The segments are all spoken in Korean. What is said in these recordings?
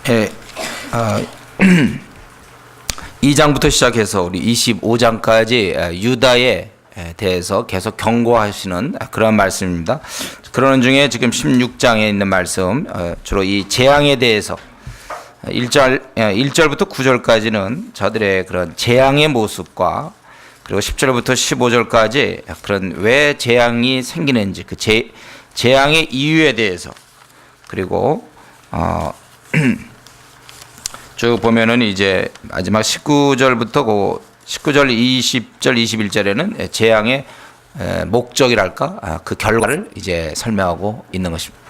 예, 2장부터 시작해서 우리 25장까지 유다에 대해서 계속 경고하시는 그런 말씀입니다. 그러는 중에 지금 16장에 있는 말씀, 주로 이 재앙에 대해서 1절부터 9절까지는 저들의 그런 재앙의 모습과 그리고 10절부터 15절까지 그런 왜 재앙이 생기는지 그 재앙의 이유에 대해서, 그리고 쭉 보면은 이제 마지막 19절부터 19절, 20절, 21절에는 재앙의 목적이랄까, 그 결과를 이제 설명하고 있는 것입니다.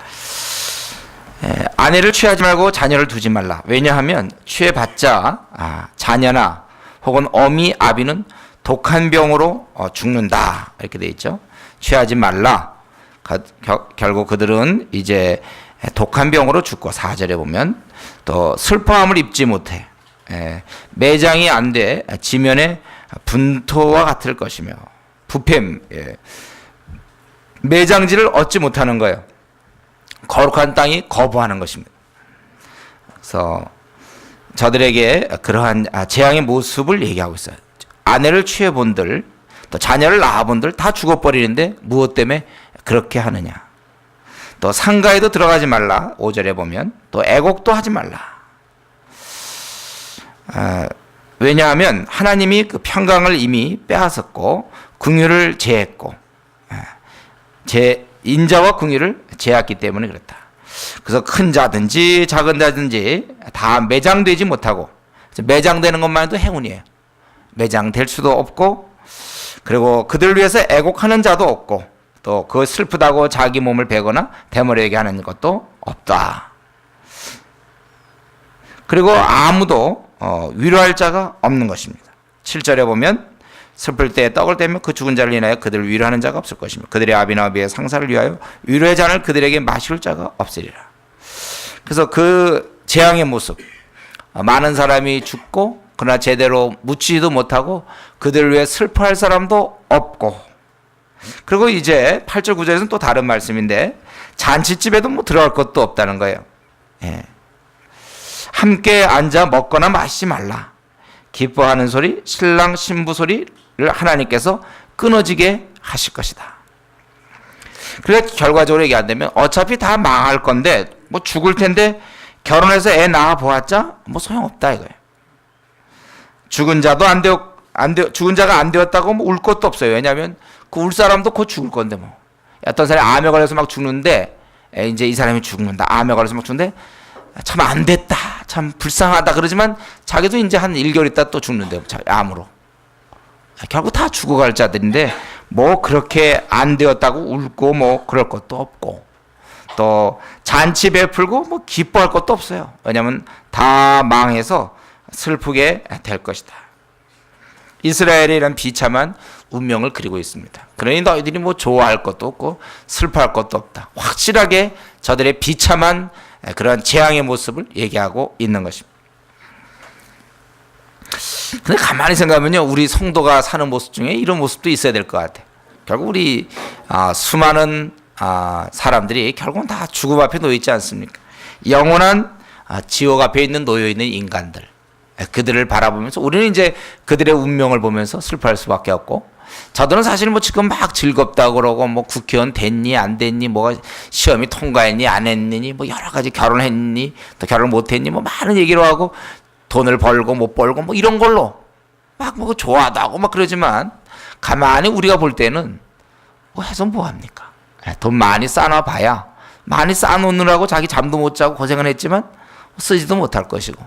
아내를 취하지 말고 자녀를 두지 말라. 왜냐하면 취해봤자 자녀나 혹은 어미, 아비는 독한 병으로 죽는다. 이렇게 돼 있죠. 취하지 말라. 결국 그들은 이제 독한 병으로 죽고, 4절에 보면 또 슬퍼함을 입지 못해 매장이 안 돼 지면의 분토와 같을 것이며, 부패, 매장지를 얻지 못하는 거예요. 거룩한 땅이 거부하는 것입니다. 그래서 저들에게 그러한 재앙의 모습을 얘기하고 있어요. 아내를 취해본들, 또 자녀를 낳아본들 다 죽어버리는데 무엇 때문에 그렇게 하느냐. 또 상가에도 들어가지 말라. 5절에 보면 또 애곡도 하지 말라. 왜냐하면 하나님이 그 평강을 이미 빼앗았고 긍휼을 제했고, 인자와 긍휼을 제했기 때문에 그렇다. 그래서 큰 자든지 작은 자든지 다 매장되지 못하고, 매장되는 것만 해도 행운이에요. 매장될 수도 없고, 그리고 그들을 위해서 애곡하는 자도 없고, 또 그 슬프다고 자기 몸을 베거나 대머리에게 하는 것도 없다. 그리고 아무도 위로할 자가 없는 것입니다. 7절에 보면 슬플 때 떡을 떼며 그 죽은 자를 인하여 그들을 위로하는 자가 없을 것이며 그들의 아비나 어비의 상사를 위하여 위로의 잔을 그들에게 마실 자가 없으리라. 그래서 그 재앙의 모습, 많은 사람이 죽고 그러나 제대로 묻지도 못하고 그들을 위해 슬퍼할 사람도 없고, 그리고 이제 8절 9절에서는 또 다른 말씀인데 잔치집에도 뭐 들어갈 것도 없다는 거예요. 함께 앉아 먹거나 마시지 말라. 기뻐하는 소리, 신랑 신부 소리를 하나님께서 끊어지게 하실 것이다. 그래서 결과적으로 얘기 안 되면 어차피 다 망할 건데 뭐 죽을 텐데 결혼해서 애 낳아 보았자 뭐 소용없다 이거예요. 죽은 자가 안 되었다고 뭐 울 것도 없어요. 왜냐하면 그 울 사람도 곧 죽을 건데 뭐. 어떤 사람이 암에 걸려서 막 죽는데, 이제 이 사람이 죽는다. 암에 걸려서 막 죽는데 참 안 됐다, 참 불쌍하다 그러지만 자기도 이제 한 1개월 있다 또 죽는데 암으로. 결국 다 죽어갈 자들인데 뭐 그렇게 안 되었다고 울고 뭐 그럴 것도 없고, 또 잔치 베풀고 뭐 기뻐할 것도 없어요. 왜냐하면 다 망해서 슬프게 될 것이다. 이스라엘의 이런 비참한 운명을 그리고 있습니다. 그러니 너희들이 뭐 좋아할 것도 없고 슬퍼할 것도 없다. 확실하게 저들의 비참한 그런 재앙의 모습을 얘기하고 있는 것입니다. 근데 가만히 생각하면요, 우리 성도가 사는 모습 중에 이런 모습도 있어야 될 것 같아요. 결국 우리 수많은 사람들이 결국은 다 죽음 앞에 놓여 있지 않습니까? 영원한 지옥 앞에 놓여 있는 인간들, 그들을 바라보면서 우리는 이제 그들의 운명을 보면서 슬퍼할 수밖에 없고, 저들은 사실 뭐 지금 막 즐겁다고 그러고 뭐 국회의원 됐니 안 됐니, 뭐 시험이 통과했니 안 했니, 뭐 여러 가지 결혼했니 또 결혼 못 했니 뭐 많은 얘기를 하고 돈을 벌고 못 벌고 뭐 이런 걸로 막 뭐 좋아하다고 막 그러지만, 가만히 우리가 볼 때는 뭐 해서 뭐 합니까? 돈 많이 쌓아 봐야, 많이 쌓아놓느라고 자기 잠도 못 자고 고생을 했지만 쓰지도 못할 것이고,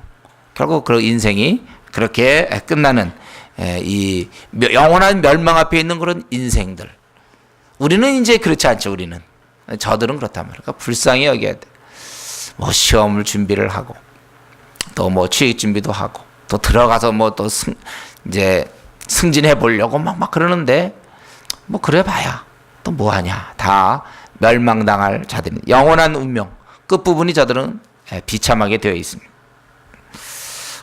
결국 그 인생이 그렇게 끝나는 이 영원한 멸망 앞에 있는 그런 인생들. 우리는 이제 그렇지 않죠. 우리는, 저들은 그렇단 말이에요. 그러니까 불쌍히 여겨야 돼. 뭐 시험을 준비를 하고 또 뭐 취직 준비도 하고 또 들어가서 뭐 또 이제 승진해 보려고 막 그러는데 뭐 그래 봐야 또 뭐 하냐. 다 멸망당할 자들이, 영원한 운명 끝부분이 저들은 비참하게 되어 있습니다.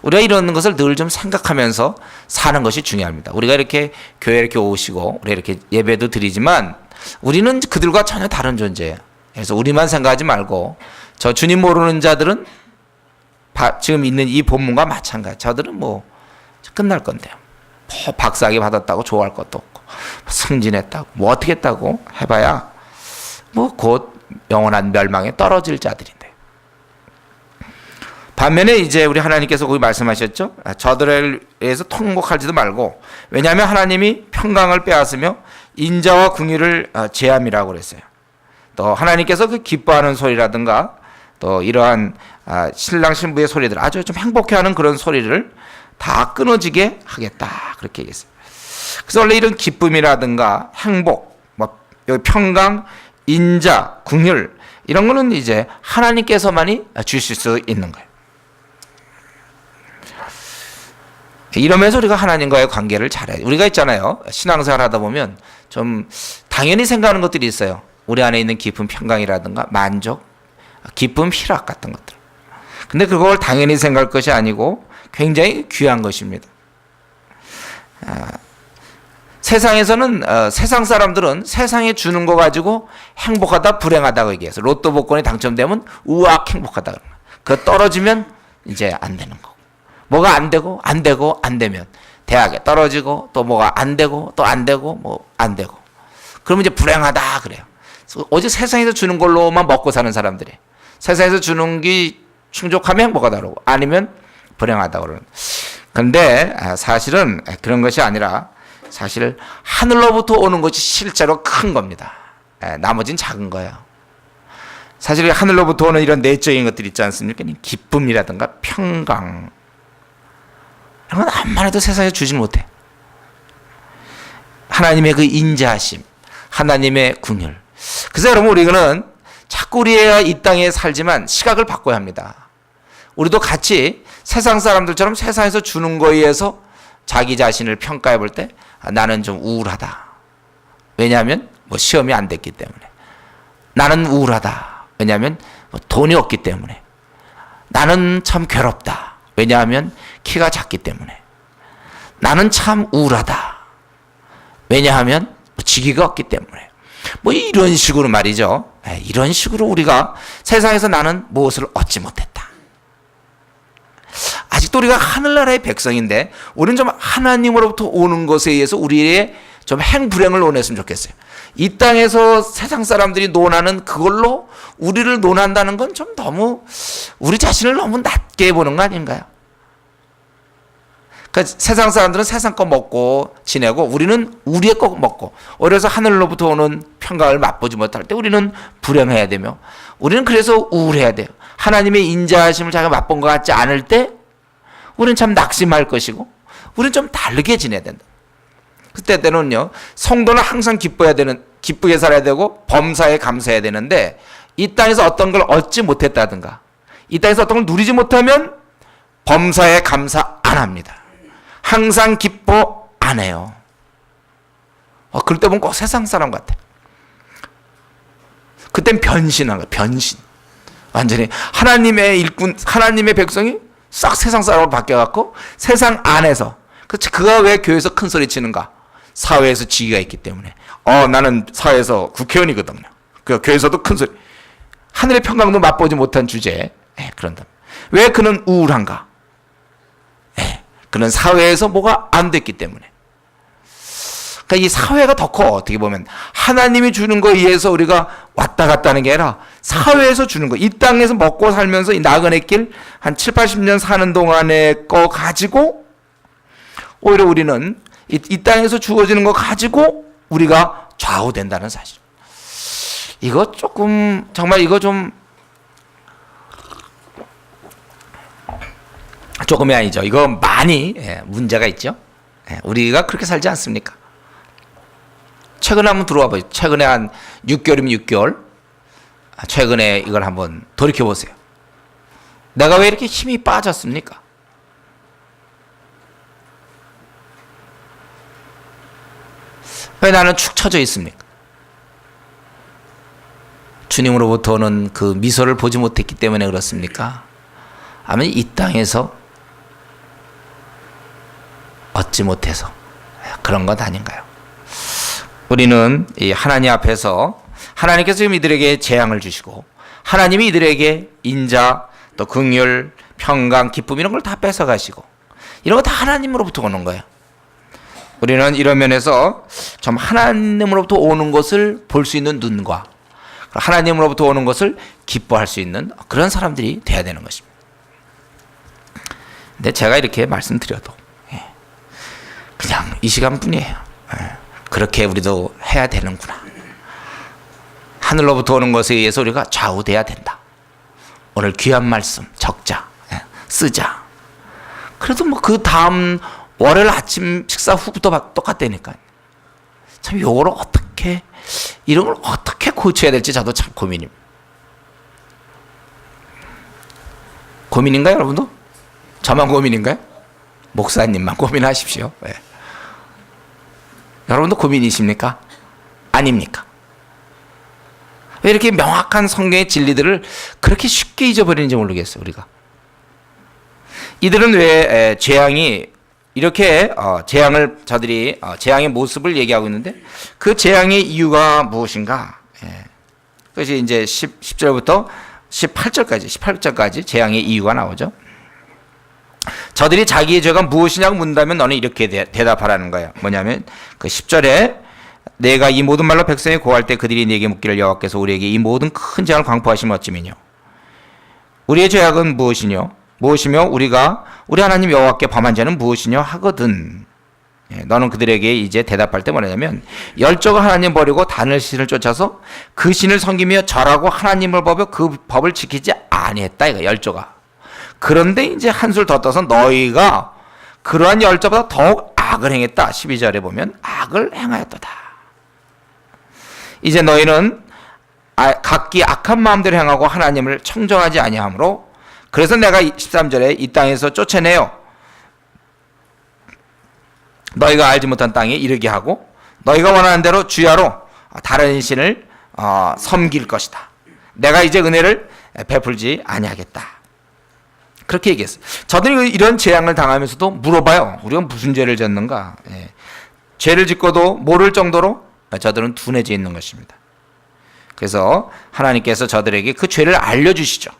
우리가 이런 것을 늘 좀 생각하면서 사는 것이 중요합니다. 우리가 이렇게 교회 이렇게 오시고 우리 이렇게 예배도 드리지만 우리는 그들과 전혀 다른 존재예요. 그래서 우리만 생각하지 말고 저 주님 모르는 자들은 지금 있는 이 본문과 마찬가지. 저들은 뭐 끝날 건데요. 뭐 박사학위 받았다고 좋아할 것도 없고, 승진했다고, 뭐 어떻게 했다고 해봐야 뭐 곧 영원한 멸망에 떨어질 자들인데. 반면에 이제 우리 하나님께서 거기 말씀하셨죠. 저들에 의해서 통곡하지도 말고, 왜냐하면 하나님이 평강을 빼앗으며 인자와 궁의를 제함이라고 그랬어요. 또 하나님께서 그 기뻐하는 소리라든가 또 이러한 신랑 신부의 소리들, 아주 좀 행복해하는 그런 소리를 다 끊어지게 하겠다, 그렇게 얘기했어요. 그래서 원래 이런 기쁨이라든가 행복, 뭐 평강, 인자, 궁율, 이런 거는 이제 하나님께서만이 주실 수 있는 거예요. 이러면서 우리가 하나님과의 관계를 잘해요. 우리가 있잖아요, 신앙생활 하다 보면 좀 당연히 생각하는 것들이 있어요. 우리 안에 있는 깊은 평강이라든가 만족, 기쁨, 희락 같은 것들. 근데 그걸 당연히 생각할 것이 아니고 굉장히 귀한 것입니다. 세상에서는 세상 사람들은 세상에 주는 거 가지고 행복하다, 불행하다고 얘기해서 로또 복권이 당첨되면 우악 행복하다. 그거 떨어지면 이제 안 되는 거고, 뭐가 안 되고 안 되고 안 되면 대학에 떨어지고, 또 뭐가 안 되고 또 안 되고 뭐 안 되고, 그러면 이제 불행하다 그래요. 오직 세상에서 주는 걸로만 먹고 사는 사람들이, 세상에서 주는 게 충족하면 행복하다 그러고 아니면 불행하다 그러는. 근데 사실은 그런 것이 아니라 사실 하늘로부터 오는 것이 실제로 큰 겁니다. 나머지는 작은 거예요. 사실 하늘로부터 오는 이런 내적인 것들 있지 않습니까? 기쁨이라든가 평강, 이런 건 암만 해도 세상에 주지 못해. 하나님의 그 인자하심, 하나님의 궁율. 그래서 여러분, 우리는 자꾸 우리가 이 땅에 살지만 시각을 바꿔야 합니다. 우리도 같이 세상 사람들처럼 세상에서 주는 거에 의해서 자기 자신을 평가해 볼 때 나는 좀 우울하다. 왜냐하면 뭐 시험이 안 됐기 때문에. 나는 우울하다. 왜냐하면 뭐 돈이 없기 때문에. 나는 참 괴롭다. 왜냐하면 키가 작기 때문에. 나는 참 우울하다. 왜냐하면 직위가 없기 때문에. 뭐 이런 식으로 말이죠. 이런 식으로 우리가 세상에서 나는 무엇을 얻지 못했다. 아직도 우리가 하늘나라의 백성인데 우리는 좀 하나님으로부터 오는 것에 의해서 우리의 좀 행불행을 논했으면 좋겠어요. 이 땅에서 세상 사람들이 논하는 그걸로 우리를 논한다는 건 좀 너무, 우리 자신을 너무 낮게 보는 거 아닌가요? 그러니까 세상 사람들은 세상 거 먹고 지내고 우리는 우리의 거 먹고, 그래서 하늘로부터 오는 평강을 맛보지 못할 때 우리는 불행해야 되며, 우리는 그래서 우울해야 돼요. 하나님의 인자하심을 자기가 맛본 것 같지 않을 때 우리는 참 낙심할 것이고, 우리는 좀 다르게 지내야 된다. 그때는요, 성도는 항상 기쁘게 살아야 되고 범사에 감사해야 되는데, 이 땅에서 어떤 걸 얻지 못했다든가 이 땅에서 어떤 걸 누리지 못하면 범사에 감사 안 합니다. 항상 기뻐 안 해요. 그럴 때 보면 꼭 세상 사람 같아. 그땐 변신한 거야, 변신. 완전히 하나님의 일꾼, 하나님의 백성이 싹 세상 사람으로 바뀌어갖고 세상 안에서, 그렇지, 그가 왜 교회에서 큰 소리 치는가? 사회에서 지위가 있기 때문에. 나는 사회에서 국회의원이거든요. 그 교회에서도 큰 소리. 하늘의 평강도 맛보지 못한 주제에 그런다. 왜 그는 우울한가? 그는 사회에서 뭐가 안 됐기 때문에. 그러니까 이 사회가 더 커. 어떻게 보면 하나님이 주는 거에 의해서 우리가 왔다 갔다 하는 게 아니라 사회에서 주는 거. 이 땅에서 먹고 살면서 이 나그네 길 한 7, 80년 사는 동안에 거 가지고 오히려 우리는 이 땅에서 주어지는 거 가지고 우리가 좌우된다는 사실. 이거 조금 정말 이거 좀 조금이 아니죠. 이거 많이 문제가 있죠. 우리가 그렇게 살지 않습니까? 최근에 한번 들어와 보세요. 최근에 한 6개월이면 6개월. 최근에 이걸 한번 돌이켜 보세요. 내가 왜 이렇게 힘이 빠졌습니까? 왜 나는 축 처져 있습니까? 주님으로부터 오는 그 미소를 보지 못했기 때문에 그렇습니까? 아니면 이 땅에서 얻지 못해서 그런 것 아닌가요? 우리는 이 하나님 앞에서 하나님께서 지금 이들에게 재앙을 주시고 하나님이 이들에게 인자, 또 긍휼, 평강, 기쁨 이런 걸 다 뺏어가시고 이런 거 다 하나님으로부터 오는 거예요. 우리는 이런 면에서 좀 하나님으로부터 오는 것을 볼 수 있는 눈과 하나님으로부터 오는 것을 기뻐할 수 있는 그런 사람들이 돼야 되는 것입니다. 근데 제가 이렇게 말씀드려도 그냥 이 시간뿐이에요. 그렇게 우리도 해야 되는구나. 하늘로부터 오는 것에 의해서 우리가 좌우돼야 된다. 오늘 귀한 말씀 적자, 쓰자. 그래도 뭐 그 다음 월요일 아침 식사 후부터 똑같다니까요. 참 요거를 어떻게 이런 걸 어떻게 고쳐야 될지 저도 참 고민입니다. 고민인가요, 여러분도? 저만 고민인가요? 목사님만 고민하십시오. 네. 여러분도 고민이십니까? 아닙니까? 왜 이렇게 명확한 성경의 진리들을 그렇게 쉽게 잊어버리는지 모르겠어요, 우리가. 이들은 왜 재앙이 이렇게 저들이 재앙의 모습을 얘기하고 있는데 그 재앙의 이유가 무엇인가? 그것이 이제 10절부터 18절까지 재앙의 이유가 나오죠. 저들이 자기의 죄가 무엇이냐고 묻는다면 너는 이렇게 대답하라는 거예요. 뭐냐면 그 10절에 내가 이 모든 말로 백성이 고할 때 그들이 내게 묻기를 여호와께서 우리에게 이 모든 큰 재앙을 광포하시면 어찌미뇨. 우리의 죄악은 무엇이며 우리 하나님 여호와께 범한 죄는 무엇이뇨 하거든. 너는 그들에게 이제 대답할 때 뭐냐면 열조가 하나님 버리고 다른 신을 쫓아서 그 신을 섬기며 절하고 하나님을 버려 그 법을 지키지 아니했다. 이거 열조가. 그런데 이제 한술 더 떠서 너희가 그러한 열조보다 더욱 악을 행했다. 12절에 보면 악을 행하였도다. 이제 너희는 각기 악한 마음대로 행하고 하나님을 청정하지 아니하므로 그래서 내가 13절에 이 땅에서 쫓아내어 너희가 알지 못한 땅에 이르게 하고 너희가 원하는 대로 주야로 다른 신을 섬길 것이다. 내가 이제 은혜를 베풀지 아니하겠다. 그렇게 얘기했어요. 저들이 이런 재앙을 당하면서도 물어봐요. 우리가 무슨 죄를 졌는가? 죄를 짓고도 모를 정도로 저들은 둔해져 있는 것입니다. 그래서 하나님께서 저들에게 그 죄를 알려주시죠.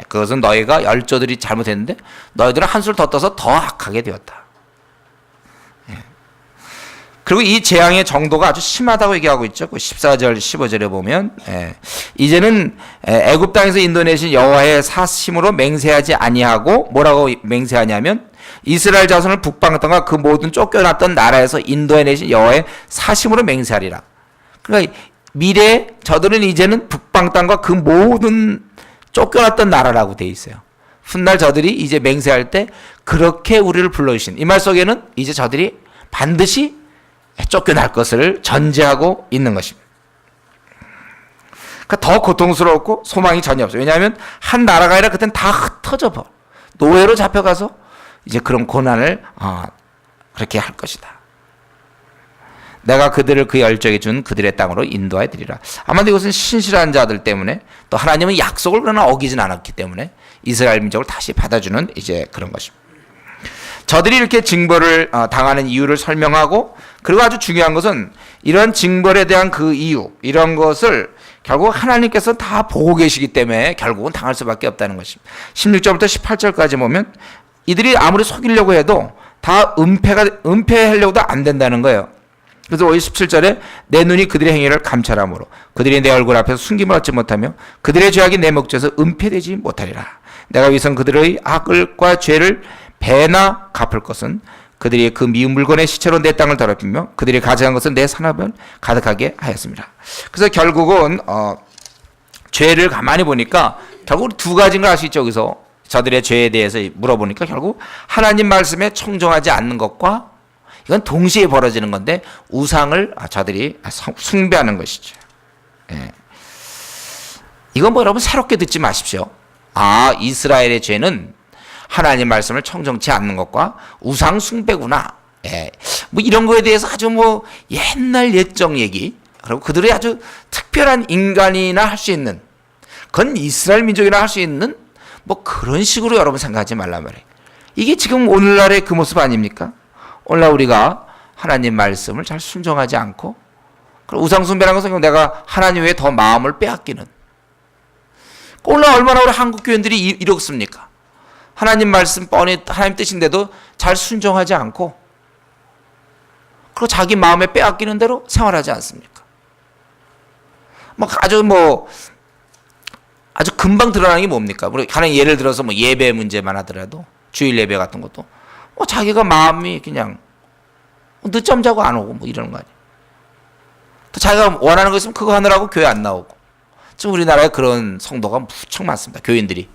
그것은 너희가 열조들이 잘못했는데 너희들은 한술 더 떠서 더 악하게 되었다. 그리고 이 재앙의 정도가 아주 심하다고 얘기하고 있죠. 14절 15절에 보면 이제는 애굽 땅에서 인도내신 여호와의 사심으로 맹세하지 아니하고 뭐라고 맹세하냐면 이스라엘 자손을 북방 땅과 그 모든 쫓겨났던 나라에서 인도해내신 여호와의 사심으로 맹세하리라. 그러니까 미래에 저들은 이제는 북방 땅과 그 모든 쫓겨났던 나라라고 돼 있어요. 훗날 저들이 이제 맹세할 때 그렇게 우리를 불러주신 이 말 속에는 이제 저들이 반드시 쫓겨날 것을 전제하고 있는 것입니다. 그러니까 더 고통스럽고 소망이 전혀 없어요. 왜냐하면 한 나라가 아니라 그때는 다 흩어져 버려. 노예로 잡혀가서 이제 그런 고난을 그렇게 할 것이다. 내가 그들을 그 열정에 준 그들의 땅으로 인도해 드리라. 아마도 이것은 신실한 자들 때문에 또 하나님은 약속을 그러나 어기진 않았기 때문에 이스라엘 민족을 다시 받아주는 이제 그런 것입니다. 저들이 이렇게 징벌을 당하는 이유를 설명하고 그리고 아주 중요한 것은 이런 징벌에 대한 그 이유 이런 것을 결국 하나님께서 다 보고 계시기 때문에 결국은 당할 수밖에 없다는 것입니다. 16절부터 18절까지 보면 이들이 아무리 속이려고 해도 다 은폐하려고도 안 된다는 거예요. 그래서 17절에 내 눈이 그들의 행위를 감찰함으로 그들이 내 얼굴 앞에서 숨김을 얻지 못하며 그들의 죄악이 내 목전에서 은폐되지 못하리라. 내가 위선 그들의 악을과 죄를 배나 갚을 것은 그들이 그 미운 물건의 시체로 내 땅을 더럽히며 그들이 가져간 것은 내 산업을 가득하게 하였습니다. 그래서 결국은 죄를 가만히 보니까 결국 두 가지인 걸 알 수 있죠. 여기서 저들의 죄에 대해서 물어보니까 결국 하나님 말씀에 청정하지 않는 것과 이건 동시에 벌어지는 건데 우상을 저들이 숭배하는 것이죠. 이건 뭐 여러분 새롭게 듣지 마십시오. 이스라엘의 죄는 하나님 말씀을 청정치 않는 것과 우상 숭배구나. 뭐 이런 거에 대해서 아주 뭐 옛날 옛적 얘기 그리고 그들의 아주 특별한 인간이나 할 수 있는 그건 이스라엘 민족이나 할 수 있는 뭐 그런 식으로 여러분 생각하지 말란 말이에요. 이게 지금 오늘날의 그 모습 아닙니까? 오늘날 우리가 하나님 말씀을 잘 순종하지 않고 우상 숭배라는 것은 내가 하나님 외에 더 마음을 빼앗기는 오늘날 얼마나 우리 한국 교인들이 이렇습니까? 하나님 말씀 뻔히 하나님 뜻인데도 잘 순종하지 않고 그리고 자기 마음에 빼앗기는 대로 생활하지 않습니까? 아주 금방 드러나는 게 뭡니까? 우리 하나님 예를 들어서 예배 문제만 하더라도 주일 예배 같은 것도 자기가 마음이 그냥 늦잠 자고 안 오고 이러는 거 아니에요. 또 자기가 원하는 거 있으면 그거 하느라고 교회 안 나오고. 지금 우리나라에 그런 성도가 무척 많습니다. 교인들이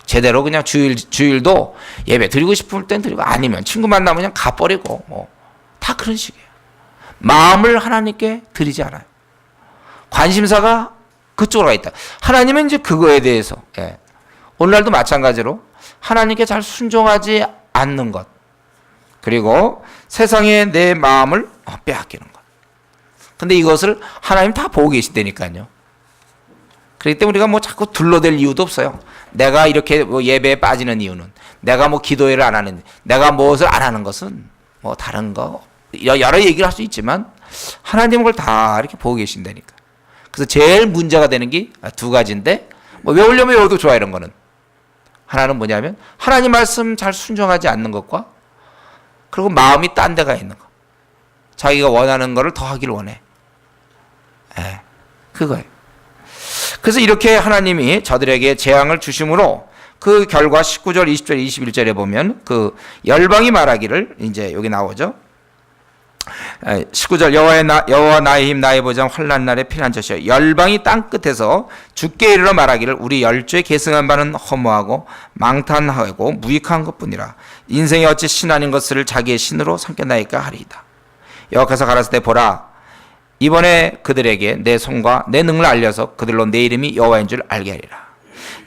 제대로 그냥 주일도 예배 드리고 싶을 땐 드리고 아니면 친구 만나면 그냥 가버리고 다 그런 식이에요. 마음을 하나님께 드리지 않아요. 관심사가 그쪽으로 가 있다. 하나님은 이제 그거에 대해서 오늘날도 마찬가지로 하나님께 잘 순종하지 않는 것, 그리고 세상에 내 마음을 빼앗기는 것. 근데 이것을 하나님 다 보고 계시다니까요. 그렇기 때문에 우리가 자꾸 둘러댈 이유도 없어요. 내가 이렇게 예배에 빠지는 이유는, 내가 기도회를 안 하는, 내가 무엇을 안 하는 것은 다른 거 여러 얘기를 할 수 있지만 하나님은 그걸 다 이렇게 보고 계신다니까. 그래서 제일 문제가 되는 게 두 가지인데 외우려면 외워도 좋아. 이런 거는 하나는 뭐냐면 하나님 말씀 잘 순종하지 않는 것과 그리고 마음이 딴 데가 있는 거, 자기가 원하는 거를 더 하기를 원해. 그거예요. 그래서 이렇게 하나님이 저들에게 재앙을 주심으로 그 결과 19절, 20절, 21절에 보면 그 열방이 말하기를, 이제 여기 나오죠. 19절 여호와 나의 힘 나의 보장 환난 날에 피난처시여 열방이 땅 끝에서 주께 이르러 말하기를 우리 열조에 계승한 바는 허무하고 망탄하고 무익한 것뿐이라. 인생이 어찌 신 아닌 것을 자기의 신으로 삼겠나이까 하리이다. 여호와께서 가라사대 보라 이번에 그들에게 내 손과 내 능을 알려서 그들로 내 이름이 여호와인 줄 알게 하리라.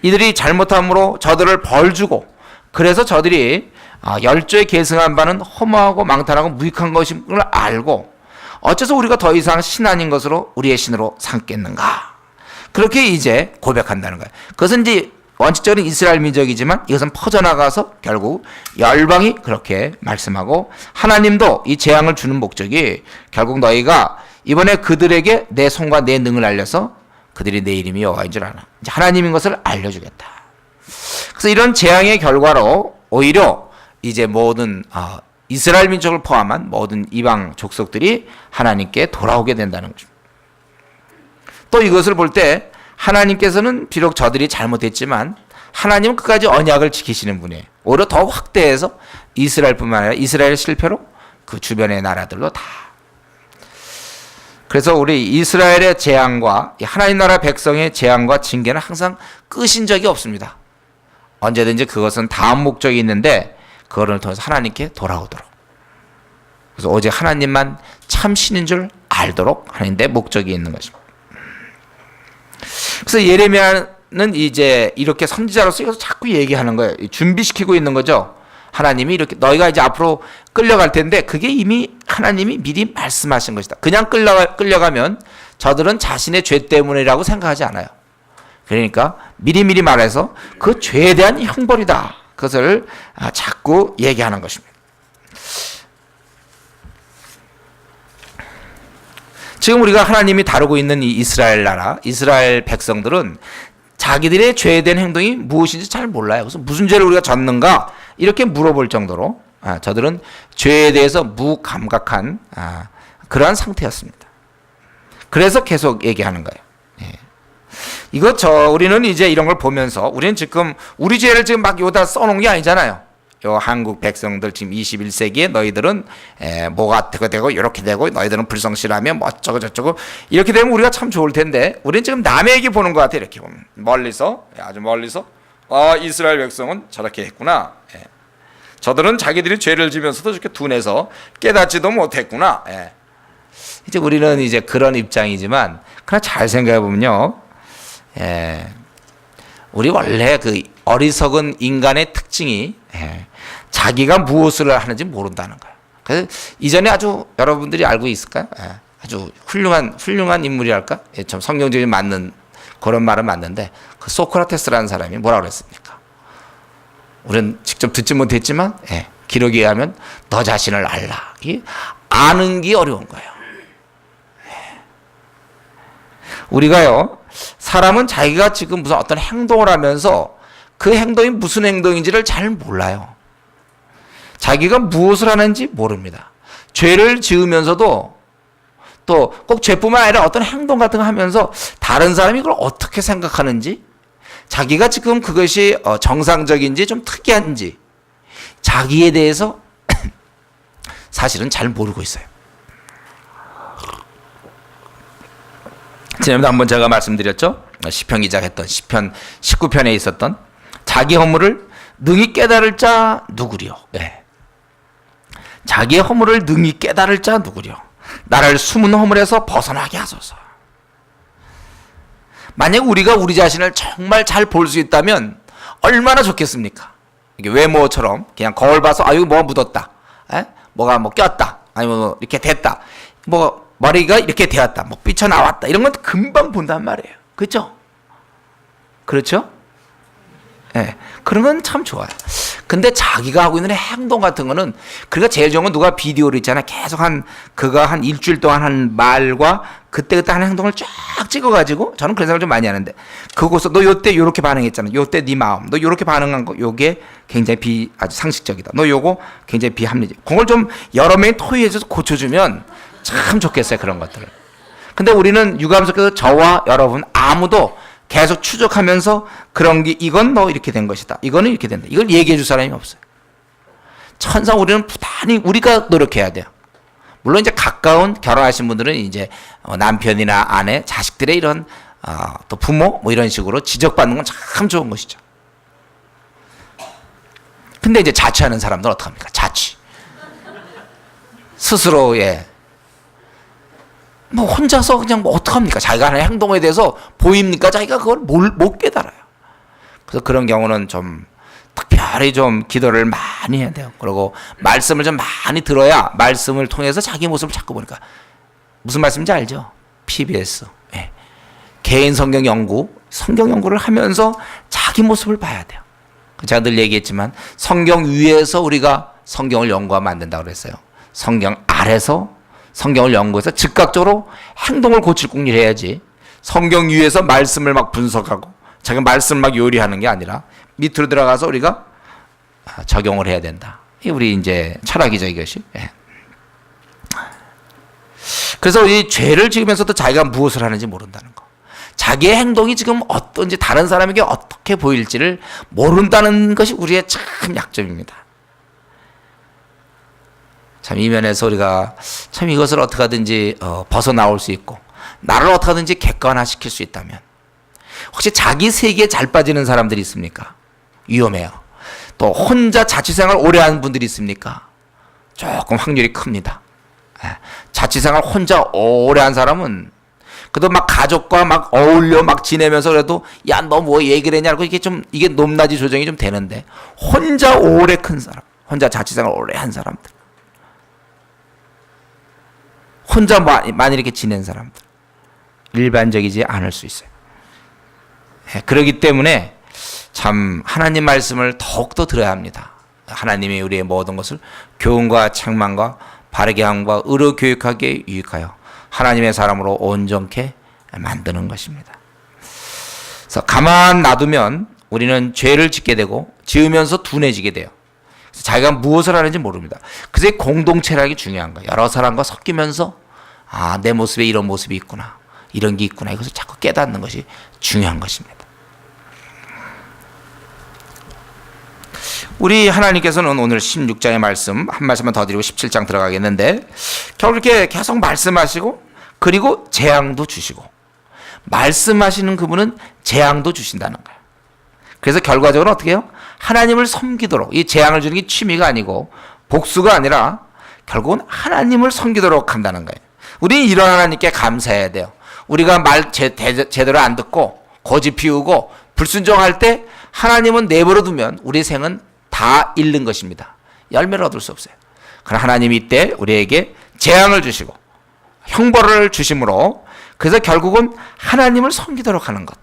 이들이 잘못함으로 저들을 벌주고, 그래서 저들이 열조에 계승한 바는 허무하고 망탄하고 무익한 것인 걸 알고 어째서 우리가 더 이상 신 아닌 것으로 우리의 신으로 삼겠는가. 그렇게 이제 고백한다는 거예요. 그것은 이제 원칙적인 이스라엘 민족이지만 이것은 퍼져나가서 결국 열방이 그렇게 말씀하고, 하나님도 이 재앙을 주는 목적이 결국 너희가 이번에 그들에게 내 손과 내 능을 알려서 그들이 내 이름이 여호와인 줄 아나. 이제 하나님인 것을 알려주겠다. 그래서 이런 재앙의 결과로 오히려 이제 모든 이스라엘 민족을 포함한 모든 이방 족속들이 하나님께 돌아오게 된다는 거죠. 또 이것을 볼 때 하나님께서는 비록 저들이 잘못했지만 하나님은 끝까지 언약을 지키시는 분이에요. 오히려 더 확대해서 이스라엘뿐만 아니라 이스라엘 실패로 그 주변의 나라들로 다. 그래서 우리 이스라엘의 재앙과 하나님 나라 백성의 재앙과 징계는 항상 끝인 적이 없습니다. 언제든지 그것은 다음 목적이 있는데 그거를 통해서 하나님께 돌아오도록. 그래서 오직 하나님만 참 신인 줄 알도록 하는 데 목적이 있는 것입니다. 그래서 예레미야는 이제 이렇게 선지자로서 이것을 자꾸 얘기하는 거예요. 준비시키고 있는 거죠. 하나님이 이렇게 너희가 이제 앞으로 끌려갈 텐데 그게 이미 하나님이 미리 말씀하신 것이다. 그냥 끌려가면 저들은 자신의 죄 때문이라고 생각하지 않아요. 그러니까 미리미리 말해서 그 죄에 대한 형벌이다. 그것을 자꾸 얘기하는 것입니다. 지금 우리가 하나님이 다루고 있는 이 이스라엘 나라, 이스라엘 백성들은 자기들의 죄에 대한 행동이 무엇인지 잘 몰라요. 그래서 무슨 죄를 우리가 졌는가 이렇게 물어볼 정도로 저들은 죄에 대해서 무감각한 그러한 상태였습니다. 그래서 계속 얘기하는 거예요. 우리는 이제 이런 걸 보면서 우리는 지금 우리 죄를 지금 막 여기다 써놓은 게 아니잖아요. 요 한국 백성들 지금 21세기에 너희들은 뭐가 되고 이렇게 되고 너희들은 불성실하면 뭐 어쩌고 저쩌고 이렇게 되면 우리가 참 좋을 텐데 우리는 지금 남의 얘기 보는 것 같아요. 이렇게 보면 멀리서, 아주 멀리서 이스라엘 백성은 저렇게 했구나. 저들은 자기들이 죄를 지면서도 저렇게 둔해서 깨닫지도 못했구나. 이제 우리는 이제 그런 입장이지만 그러나 잘 생각해 보면요. 우리 원래 그 어리석은 인간의 특징이 자기가 무엇을 하는지 모른다는 거예요. 그래서 이전에 아주 여러분들이 알고 있을까요? 아주 훌륭한 인물이랄까? 좀 성경적인 맞는 그런 말은 맞는데 그 소크라테스라는 사람이 뭐라고 그랬습니까? 우리는 직접 듣지 못했지만 기록에 의하면 너 자신을 알라. 아는 게 어려운 거예요. 우리가요, 사람은 자기가 지금 무슨 어떤 행동을 하면서 그 행동이 무슨 행동인지를 잘 몰라요. 자기가 무엇을 하는지 모릅니다. 죄를 지으면서도 또 꼭 죄뿐만 아니라 어떤 행동 같은 거 하면서 다른 사람이 그걸 어떻게 생각하는지, 자기가 지금 그것이 정상적인지 좀 특이한지 자기에 대해서 사실은 잘 모르고 있어요. 지난번에 한번 제가 말씀드렸죠. 시편 기자가 했던 시편 19편에 있었던 자기 허물을 능히 깨달을 자 누구리요. 네. 자기의 허물을 능히 깨달을 자 누구리요. 나를 숨은 허물에서 벗어나게 하소서. 만약 우리가 우리 자신을 정말 잘 볼 수 있다면 얼마나 좋겠습니까? 이게 외모처럼 그냥 거울 봐서 아, 여기 뭐가 묻었다. 뭐가 뭐 꼈다. 아니면 뭐 이렇게 됐다. 뭐 머리가 이렇게 되었다. 뭐 삐쳐나왔다. 이런 건 금방 본단 말이에요. 그렇죠? 그렇죠? 네, 그런 건 참 좋아요. 근데 자기가 하고 있는 행동 같은 거는, 그러니까 제일 좋은 건 누가 비디오를 있잖아. 계속 그가 한 일주일 동안 한 말과 그때그때 하는 행동을 쫙 찍어가지고, 저는 그런 생각을 좀 많이 하는데, 그거서 너 요때 요렇게 반응했잖아. 요때 네 마음. 너 요렇게 반응한 거, 요게 굉장히 아주 상식적이다. 너 요거 굉장히 비합리적. 그걸 좀 여러 명이 토의해서 고쳐주면 참 좋겠어요. 그런 것들을. 근데 우리는 유감 속에서 저와 여러분 아무도 계속 추적하면서 그런 게 이건 너 이렇게 된 것이다. 이거는 이렇게 된다. 이걸 얘기해 줄 사람이 없어요. 천상 우리는 부단히 우리가 노력해야 돼요. 물론 이제 가까운 결혼하신 분들은 이제 남편이나 아내, 자식들의 이런 또 부모 뭐 이런 식으로 지적받는 건 참 좋은 것이죠. 근데 이제 자취하는 사람들은 어떡합니까? 자취. 스스로 뭐 혼자서 그냥 뭐 어떡합니까? 자기가 하는 행동에 대해서 보입니까? 자기가 그걸 못 깨달아요. 그래서 그런 경우는 좀 특별히 좀 기도를 많이 해야 돼요. 그리고 말씀을 좀 많이 들어야 말씀을 통해서 자기 모습을 자꾸 보니까, 무슨 말씀인지 알죠? PBS. 예. 개인 성경 연구를 하면서 자기 모습을 봐야 돼요. 제가 늘 얘기했지만 성경 위에서 우리가 성경을 연구하면 안 된다고 그랬어요. 성경 아래서 성경을 연구해서 즉각적으로 행동을 고칠 궁리를 해야지, 성경 위에서 말씀을 막 분석하고 자기 말씀을 막 요리하는 게 아니라 밑으로 들어가서 우리가 적용을 해야 된다. 이게 우리 이제 철학이죠, 이것이. 예. 그래서 이 죄를 지으면서도 자기가 무엇을 하는지 모른다는 거. 자기의 행동이 지금 어떤지, 다른 사람에게 어떻게 보일지를 모른다는 것이 우리의 참 약점입니다. 참 이 면에서 우리가 참 이것을 어떻게 하든지 벗어나올 수 있고, 나를 어떻게 하든지 객관화시킬 수 있다면. 혹시 자기 세계에 잘 빠지는 사람들이 있습니까? 위험해요. 또 혼자 자취생활 오래 하는 분들이 있습니까? 조금 확률이 큽니다. 자취생활 혼자 오래 한 사람은 그래도 막 가족과 막 어울려 막 지내면서 그래도 야, 너 뭐 얘기를 했냐고 이게 높낮이 조정이 좀 되는데, 혼자 오래 큰 사람, 혼자 자취생활 오래 한 사람들, 혼자 많이 이렇게 지낸 사람들, 일반적이지 않을 수 있어요. 그렇기 때문에 참 하나님 말씀을 더욱더 들어야 합니다. 하나님이 우리의 모든 것을 교훈과 책망과 바르게 함과 의로 교육하게 유익하여 하나님의 사람으로 온전케 만드는 것입니다. 그래서 가만 놔두면 우리는 죄를 짓게 되고 지으면서 둔해지게 돼요. 그래서 자기가 무엇을 하는지 모릅니다. 그래서 공동체라는 게 중요한 거예요. 여러 사람과 섞이면서 내 모습에 이런 모습이 있구나, 이런 게 있구나, 이것을 자꾸 깨닫는 것이 중요한 것입니다. 우리 하나님께서는 오늘 16장의 말씀 한 말씀만 더 드리고 17장 들어가겠는데, 결국 이렇게 계속 말씀하시고 그리고 재앙도 주시고, 말씀하시는 그분은 재앙도 주신다는 거예요. 그래서 결과적으로 어떻게 해요? 하나님을 섬기도록, 이 재앙을 주는 게 취미가 아니고 복수가 아니라 결국은 하나님을 섬기도록 한다는 거예요. 우리는 이런 하나님께 감사해야 돼요. 우리가 말 제대로 안 듣고 고집 피우고 불순종할 때 하나님은 내버려 두면 우리 생은 다 잃는 것입니다. 열매를 얻을 수 없어요. 그러나 하나님이 이때 우리에게 재앙을 주시고 형벌을 주심으로, 그래서 결국은 하나님을 섬기도록 하는 것.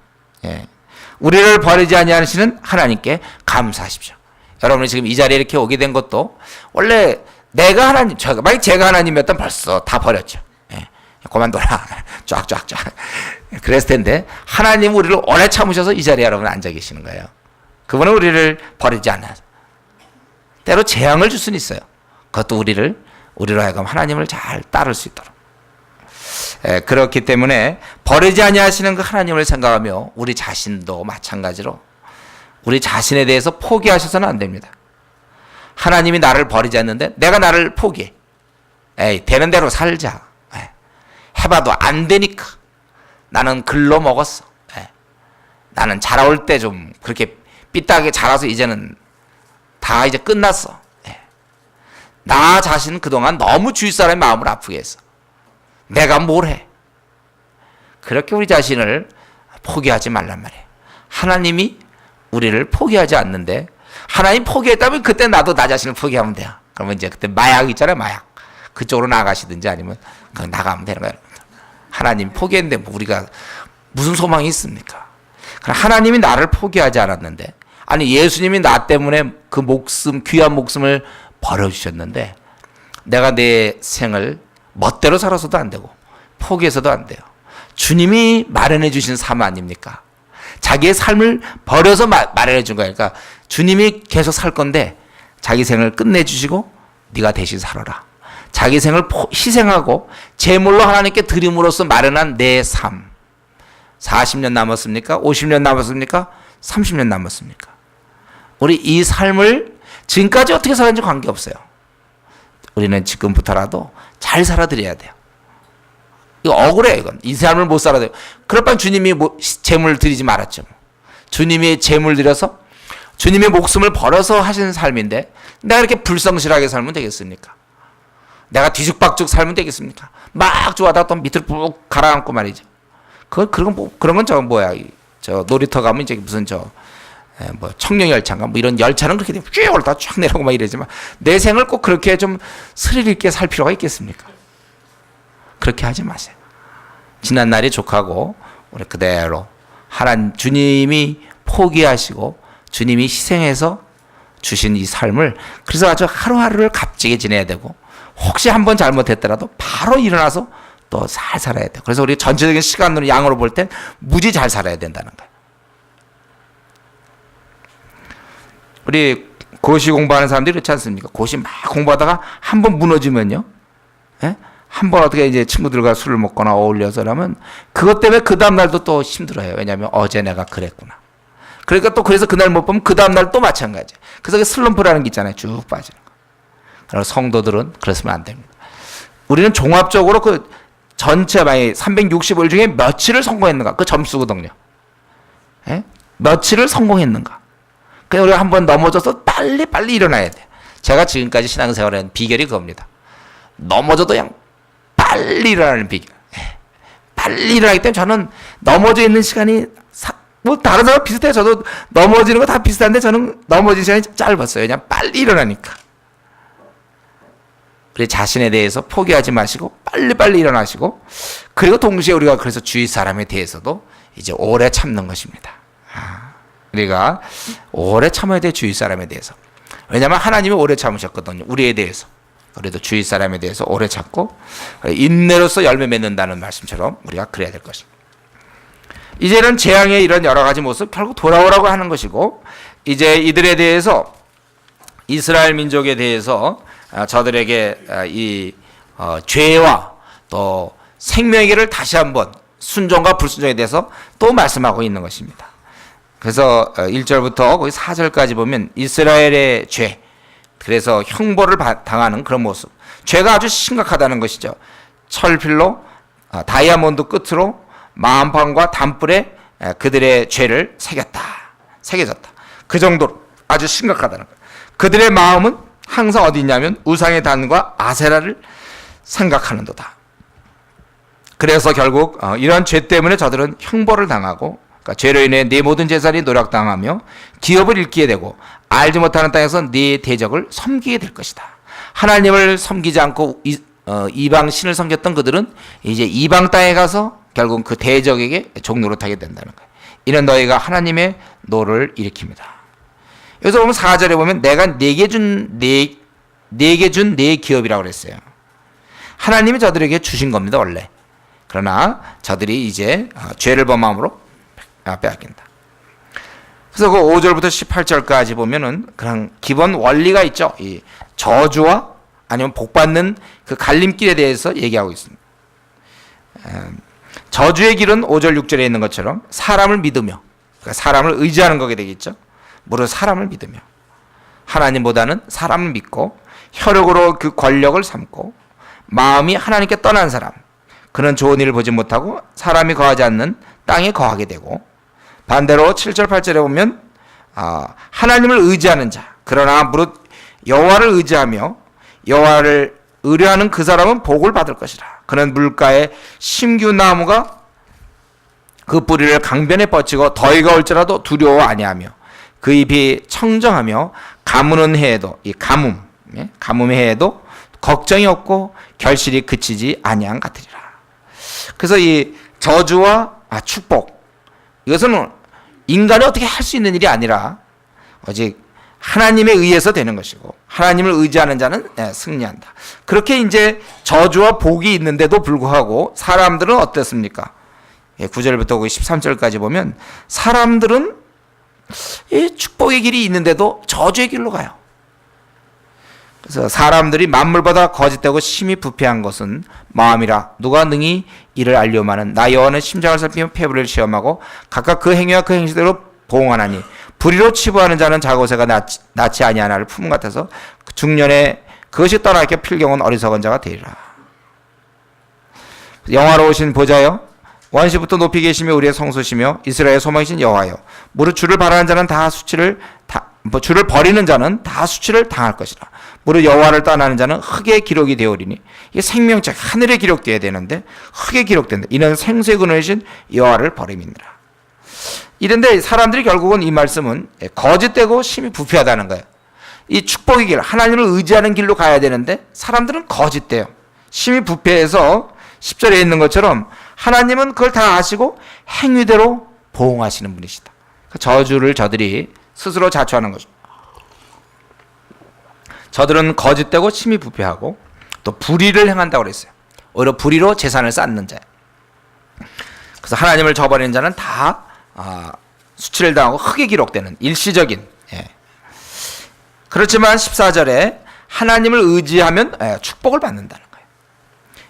우리를 버리지 아니하시는 하나님께 감사하십시오. 여러분이 지금 이 자리에 이렇게 오게 된 것도 원래 내가 하나님, 만약 제가 하나님이었다면 벌써 다 버렸죠. 그만둬라. 쫙쫙쫙. 그랬을 텐데 하나님 우리를 오래 참으셔서 이 자리에 여러분 앉아 계시는 거예요. 그분은 우리를 버리지 않아요. 때로 재앙을 줄 수는 있어요. 그것도 우리로 하여금 하나님을 잘 따를 수 있도록. 그렇기 때문에 버리지 아니하시는 그 하나님을 생각하며 우리 자신도 마찬가지로 우리 자신에 대해서 포기하셔서는 안 됩니다. 하나님이 나를 버리지 않는데 내가 나를 포기해. 되는 대로 살자. 해봐도 안 되니까. 나는 글로 먹었어. 나는 자라올 때 좀 그렇게 삐딱하게 자라서 이제는 다 이제 끝났어. 나 자신은 그동안 너무 주위 사람의 마음을 아프게 했어. 내가 뭘 해? 그렇게 우리 자신을 포기하지 말란 말이에요. 하나님이 우리를 포기하지 않는데 하나님 포기했다면 그때 나도 나 자신을 포기하면 돼요. 그러면 이제 그때 마약 있잖아요. 마약. 그쪽으로 나가시든지 아니면 그냥 나가면 되는 거예요. 하나님 포기했는데 뭐 우리가 무슨 소망이 있습니까? 하나님이 나를 포기하지 않았는데 아니 예수님이 나 때문에 그 목숨 귀한 목숨을 버려주셨는데 내가 내 생을 멋대로 살아서도 안 되고 포기해서도 안 돼요. 주님이 마련해 주신 삶 아닙니까? 자기의 삶을 버려서 마련해 준 거예요. 그러니까 주님이 계속 살 건데 자기 생을 끝내주시고 네가 대신 살아라. 자기 생을 희생하고 제물로 하나님께 드림으로써 마련한 내 삶. 40년 남았습니까? 50년 남았습니까? 30년 남았습니까? 우리 이 삶을 지금까지 어떻게 살았는지 관계없어요. 우리는 지금부터라도 잘 살아드려야 돼요. 이거 억울해요. 이건 이 삶을 못 살아도 돼요. 그럴 바엔 주님이 재물을 드리지 말았죠. 주님이 재물 드려서 주님의 목숨을 벌어서 하시는 삶인데 내가 이렇게 불성실하게 살면 되겠습니까? 내가 뒤죽박죽 살면 되겠습니까? 막 좋아하다가 또 밑으로 푹 가라앉고 말이죠. 그런 건 저 놀이터 가면 이제 무슨 청룡 열차인가 뭐 이런 열차는 그렇게 쭉 올라가 쭉 내려오고 막 이러지만 내 생을 꼭 그렇게 좀 스릴 있게 살 필요가 있겠습니까? 그렇게 하지 마세요. 지난 날이 족하고 우리 그대로 주님이 포기하시고 주님이 희생해서 주신 이 삶을 그래서 아주 하루하루를 값지게 지내야 되고 혹시 한번 잘못했더라도 바로 일어나서 또 잘 살아야 돼요. 그래서 우리 전체적인 시간으로 양으로 볼 땐 무지 잘 살아야 된다는 거예요. 우리 고시 공부하는 사람들이 그렇지 않습니까? 고시 막 공부하다가 한 번 무너지면요. 한 번 어떻게 이제 친구들과 술을 먹거나 어울려서 하면 그것 때문에 그 다음날도 또 힘들어요. 왜냐하면 어제 내가 그랬구나. 그러니까 또 그래서 그날 못 보면 그 다음날 또 마찬가지예요. 그래서 슬럼프라는 게 있잖아요. 쭉 빠지는 거. 그래서 성도들은 그랬으면 안 됩니다. 우리는 종합적으로 그 전체 만약에 365일 중에 며칠을 성공했는가 그 점수거든요. 며칠을 성공했는가. 그냥 우리가 한번 넘어져서 빨리 일어나야 돼. 제가 지금까지 신앙생활한 비결이 그겁니다. 넘어져도 그냥 빨리 일어나는 비결. 빨리 일어나기 때문에 저는 넘어져 있는 시간이 뭐 다른 사람 비슷해요. 저도 넘어지는 거 다 비슷한데 저는 넘어지는 시간이 짧았어요. 그냥 빨리 일어나니까. 우리 자신에 대해서 포기하지 마시고 빨리빨리 일어나시고 그리고 동시에 우리가 그래서 주위 사람에 대해서도 이제 오래 참는 것입니다. 우리가 오래 참아야 돼. 주위 사람에 대해서. 왜냐하면 하나님이 오래 참으셨거든요. 우리에 대해서. 그래도 주위 사람에 대해서 오래 참고 인내로서 열매 맺는다는 말씀처럼 우리가 그래야 될 것입니다. 이제는 재앙의 이런 여러 가지 모습 결국 돌아오라고 하는 것이고 이제 이들에 대해서 이스라엘 민족에 대해서 저들에게 이 죄와 또 생명에게를 다시 한번 순종과 불순종에 대해서 또 말씀하고 있는 것입니다. 그래서 1절부터 거의 4절까지 보면 이스라엘의 죄, 그래서 형벌을 당하는 그런 모습. 죄가 아주 심각하다는 것이죠. 철필로 다이아몬드 끝으로 마음판과 단뿔에 그들의 죄를 새겨졌다. 그 정도로 아주 심각하다는 거예요. 그들의 마음은 항상 어디 있냐면 우상의 단과 아세라를 생각하는도다. 그래서 결국 이런 죄 때문에 저들은 형벌을 당하고 그러니까 죄로 인해 네 모든 재산이 노력당하며 기업을 잃게 되고 알지 못하는 땅에서 네 대적을 섬기게 될 것이다. 하나님을 섬기지 않고 이방 신을 섬겼던 그들은 이제 이방 땅에 가서 결국 그 대적에게 종노릇하게 된다는 거예요. 이는 너희가 하나님의 노를 일으킵니다. 여기서 보면 4절에 보면 내가 네게 준 네 기업이라고 그랬어요. 하나님이 저들에게 주신 겁니다, 원래. 그러나 저들이 이제 죄를 범함으로 빼앗긴다. 그래서 그 5절부터 18절까지 보면은 그냥 기본 원리가 있죠. 이 저주와 아니면 복받는 그 갈림길에 대해서 얘기하고 있습니다. 저주의 길은 5절 6절에 있는 것처럼 사람을 믿으며, 그러니까 사람을 의지하는 거게 되겠죠. 무릇 사람을 믿으며 하나님보다는 사람을 믿고 혈육으로 그 권력을 삼고 마음이 하나님께 떠난 사람, 그는 좋은 일을 보지 못하고 사람이 거하지 않는 땅에 거하게 되고, 반대로 7절 8절에 보면 하나님을 의지하는 자, 그러나 무릇 여호와를 의지하며 여호와를 의뢰하는 그 사람은 복을 받을 것이라. 그는 물가에 심규 나무가 그 뿌리를 강변에 뻗치고 더위가 올지라도 두려워 아니하며 그 잎이 청정하며 가무는 해에도, 이 가뭄의 해에도 걱정이 없고 결실이 그치지 아니한 같으리라. 그래서 이 저주와 축복, 이것은 인간이 어떻게 할 수 있는 일이 아니라 오직 하나님에 의해서 되는 것이고, 하나님을 의지하는 자는 승리한다. 그렇게 이제 저주와 복이 있는데도 불구하고 사람들은 어떻습니까? 9절부터 13절까지 보면 사람들은 이 축복의 길이 있는데도 저주의 길로 가요. 그래서 사람들이 만물보다 거짓되고 심히 부패한 것은 마음이라 누가 능히 이를 알려마는 나 여호와는 심장을 살피며 폐부를 시험하고 각각 그 행위와 그 행실대로 보응하나니 불의로 치부하는 자는 자고새가 낳지 아니하나를 품은 같아서 중년에 그것이 떠나게 필경은 어리석은 자가 되리라. 영화로우신 보좌여, 원시부터 높이 계시며 우리의 성소시며 이스라엘의 소망이신 여호와여, 무릇 주를 바라는 자는 다 주를 버리는 자는 다 수치를 당할 것이라. 무릇 여호와를 떠나는 자는 흙에 기록이 되오리니, 이게 생명책 하늘에 기록되어야 되는데 흙에 기록된다. 이는 생수의 근원이신 여호와를 버림이니라. 이런데 사람들이 결국은 이 말씀은 거짓되고 심히 부패하다는 거예요. 이 축복의 길, 하나님을 의지하는 길로 가야 되는데 사람들은 거짓돼요. 심히 부패해서 10절에 있는 것처럼 하나님은 그걸 다 아시고 행위대로 보응하시는 분이시다. 저주를 저들이 스스로 자초하는 거죠. 저들은 거짓되고 심히 부패하고 또 불의를 행한다고 그랬어요. 오히려 불의로 재산을 쌓는 자예요. 그래서 하나님을 저버리는 자는 다 수치를 당하고 흙에 기록되는 일시적인. 그렇지만 14절에 하나님을 의지하면 축복을 받는다는 거예요.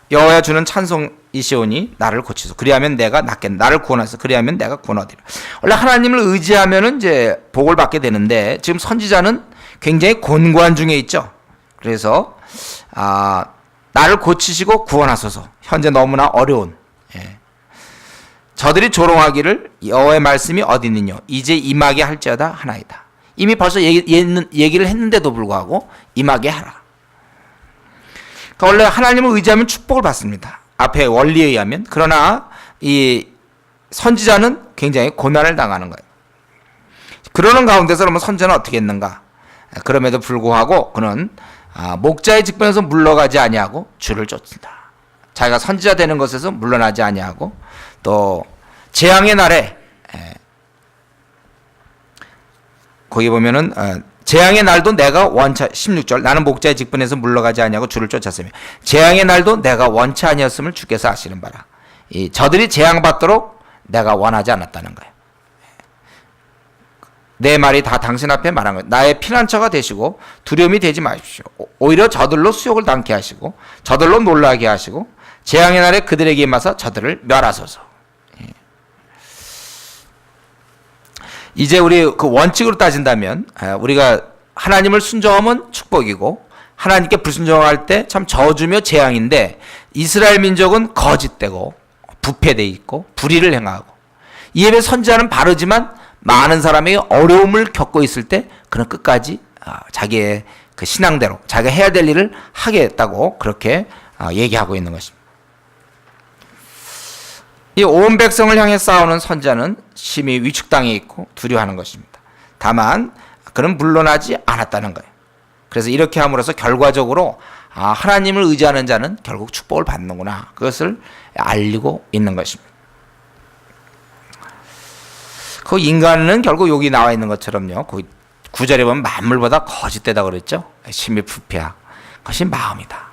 여호와여 주는 찬송이시오니 나를 고치소. 그리하면 내가 낫겠네. 나를 구원하소. 그리하면 내가 구원하리라. 원래 하나님을 의지하면은 이제 복을 받게 되는데 지금 선지자는 굉장히 곤고한 중에 있죠. 그래서 나를 고치시고 구원하소서. 현재 너무나 어려운. 저들이 조롱하기를 여호와의 말씀이 어디 있느냐 이제 임하게 할지어다 하나이다. 이미 벌써 얘기를 했는데도 불구하고 임하게 하라. 그러니까 원래 하나님을 의지하면 축복을 받습니다. 앞에 원리에 의하면. 그러나 이 선지자는 굉장히 고난을 당하는 거예요. 그러는 가운데서 그러면 선지자는 어떻게 했는가? 그럼에도 불구하고 그는 목자의 직분에서 물러가지 아니하고 주를 쫓는다. 자기가 선지자 되는 것에서 물러나지 아니하고 또 재앙의 날에 거기 보면은 재앙의 날도 내가 원치 16절 나는 목자의 직분에서 물러가지 아니하고 주를 쫓았으며 재앙의 날도 내가 원치 아니었음을 주께서 아시는 바라. 이 저들이 재앙받도록 내가 원하지 않았다는 거예요. 내 말이 다 당신 앞에 말한 거예요. 나의 피난처가 되시고 두려움이 되지 마십시오. 오히려 저들로 수욕을 당케 하시고 저들로 놀라게 하시고 재앙의 날에 그들에게 임하사 저들을 멸하소서. 이제 우리 그 원칙으로 따진다면 우리가 하나님을 순종하면 축복이고 하나님께 불순종할 때 참 저주며 재앙인데 이스라엘 민족은 거짓되고 부패되어 있고 불의를 행하고 이에 비해 선지자는 바르지만 많은 사람이 어려움을 겪고 있을 때 그는 끝까지 자기의 그 신앙대로 자기가 해야 될 일을 하겠다고 그렇게 얘기하고 있는 것입니다. 이 온 백성을 향해 싸우는 선지자는 심히 위축당해 있고 두려워하는 것입니다. 다만 그는 물러나지 않았다는 거예요. 그래서 이렇게 함으로써 결과적으로 하나님을 의지하는 자는 결국 축복을 받는구나. 그것을 알리고 있는 것입니다. 그 인간은 결국 여기 나와 있는 것처럼요. 그 9절에 보면 만물보다 거짓되다 그랬죠. 심히 부패하. 그것이 마음이다.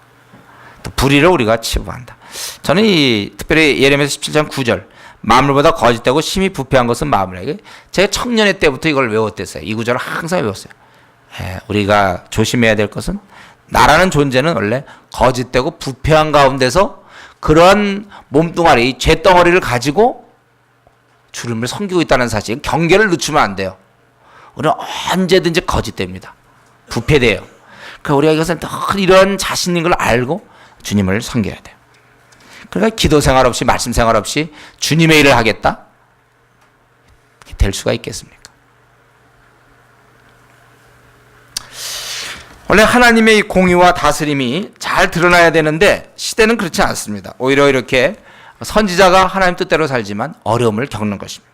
또 불의를 우리가 치부한다. 저는 이 특별히 예레미야 17장 9절 만물보다 거짓되고 심히 부패한 것은 마음이라. 제가 청년의 때부터 이걸 외웠댔어요. 이 구절을 항상 외웠어요. 우리가 조심해야 될 것은 나라는 존재는 원래 거짓되고 부패한 가운데서 그런 몸뚱아리, 죄덩어리를 가지고 주님을 섬기고 있다는 사실, 경계를 늦추면 안 돼요. 우리는 언제든지 거짓됩니다. 부패돼요. 그러니까 우리가 이것은 늘 이런 자신인 걸 알고 주님을 섬겨야 돼요. 그러니까 기도 생활 없이, 말씀 생활 없이 주님의 일을 하겠다? 될 수가 있겠습니까? 원래 하나님의 이 공의와 다스림이 잘 드러나야 되는데 시대는 그렇지 않습니다. 오히려 이렇게 선지자가 하나님 뜻대로 살지만 어려움을 겪는 것입니다.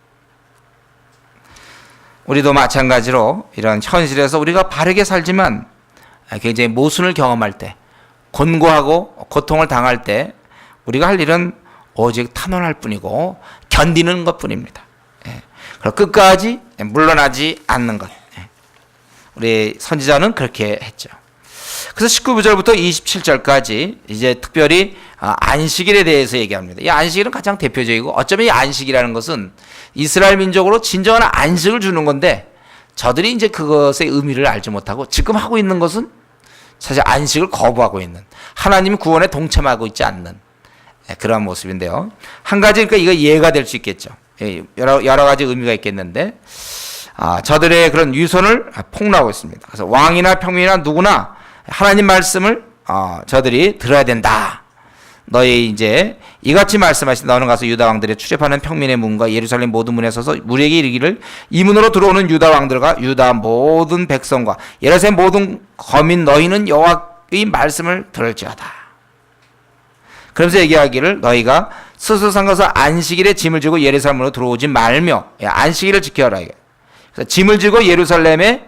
우리도 마찬가지로 이런 현실에서 우리가 바르게 살지만 굉장히 모순을 경험할 때, 곤고하고 고통을 당할 때 우리가 할 일은 오직 탄원할 뿐이고 견디는 것뿐입니다. 그리고 끝까지 물러나지 않는 것. 우리 선지자는 그렇게 했죠. 그래서 19절부터 27절까지 이제 특별히 안식일에 대해서 얘기합니다. 이 안식일은 가장 대표적이고 어쩌면 이 안식이라는 것은 이스라엘 민족으로 진정한 안식을 주는 건데 저들이 이제 그것의 의미를 알지 못하고 지금 하고 있는 것은 사실 안식을 거부하고 있는, 하나님 구원에 동참하고 있지 않는 그런 모습인데요. 한 가지 그러니까 이거 이해가 될 수 있겠죠. 여러 가지 의미가 있겠는데 저들의 그런 유선을 폭로하고 있습니다. 그래서 왕이나 평민이나 누구나 하나님 말씀을 저들이 들어야 된다. 너희 이제 이같이 말씀하신 너는 가서 유다 왕들의 출입하는 평민의 문과 예루살렘 모든 문에 서서 무리에게 이르기를 이 문으로 들어오는 유다 왕들과 유다 모든 백성과 예루살렘 모든 거민 너희는 여호와의 말씀을 들을지어다. 그러면서 얘기하기를 너희가 스스로 삼가서 안식일에 짐을 지고 예루살렘으로 들어오지 말며 안식일을 지켜라. 그래서 짐을 지고 예루살렘의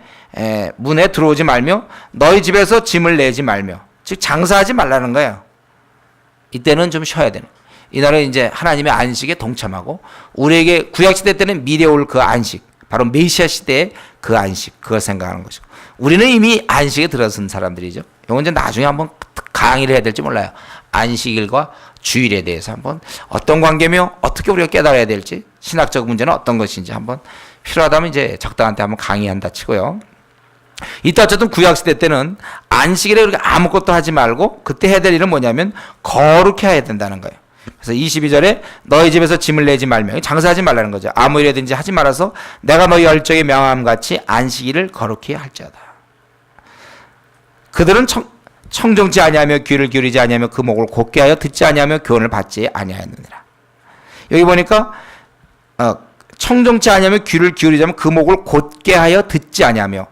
문에 들어오지 말며 너희 집에서 짐을 내지 말며, 즉 장사하지 말라는 거예요. 이때는 좀 쉬어야 되는. 이날은 이제 하나님의 안식에 동참하고 우리에게 구약시대 때는 미래 올 그 안식, 바로 메시아 시대의 그 안식, 그걸 생각하는 것이고 우리는 이미 안식에 들어선 사람들이죠. 이건 이제 나중에 한번 강의를 해야 될지 몰라요. 안식일과 주일에 대해서 한번 어떤 관계며 어떻게 우리가 깨달아야 될지, 신학적 문제는 어떤 것인지 한번 필요하다면 이제 적당한 때 한번 강의한다 치고요. 이때 어쨌든 구약시대 때는 안식일에 우리가 아무것도 하지 말고 그때 해야 될 일은 뭐냐면 거룩해 해야 된다는 거예요. 그래서 22절에 너희 집에서 짐을 내지 말며, 장사하지 말라는 거죠. 아무 일이든지 하지 말아서 내가 너희 열정에 명함같이 안식일을 거룩히 할지어다. 그들은 청정치 아니하며 귀를 기울이지 아니하며 그 목을 곧게 하여 듣지 아니하며 교훈을 받지 아니하였느니라. 여기 보니까 청정치 아니하며 귀를 기울이자면 그 목을 곧게 하여 듣지 아니하며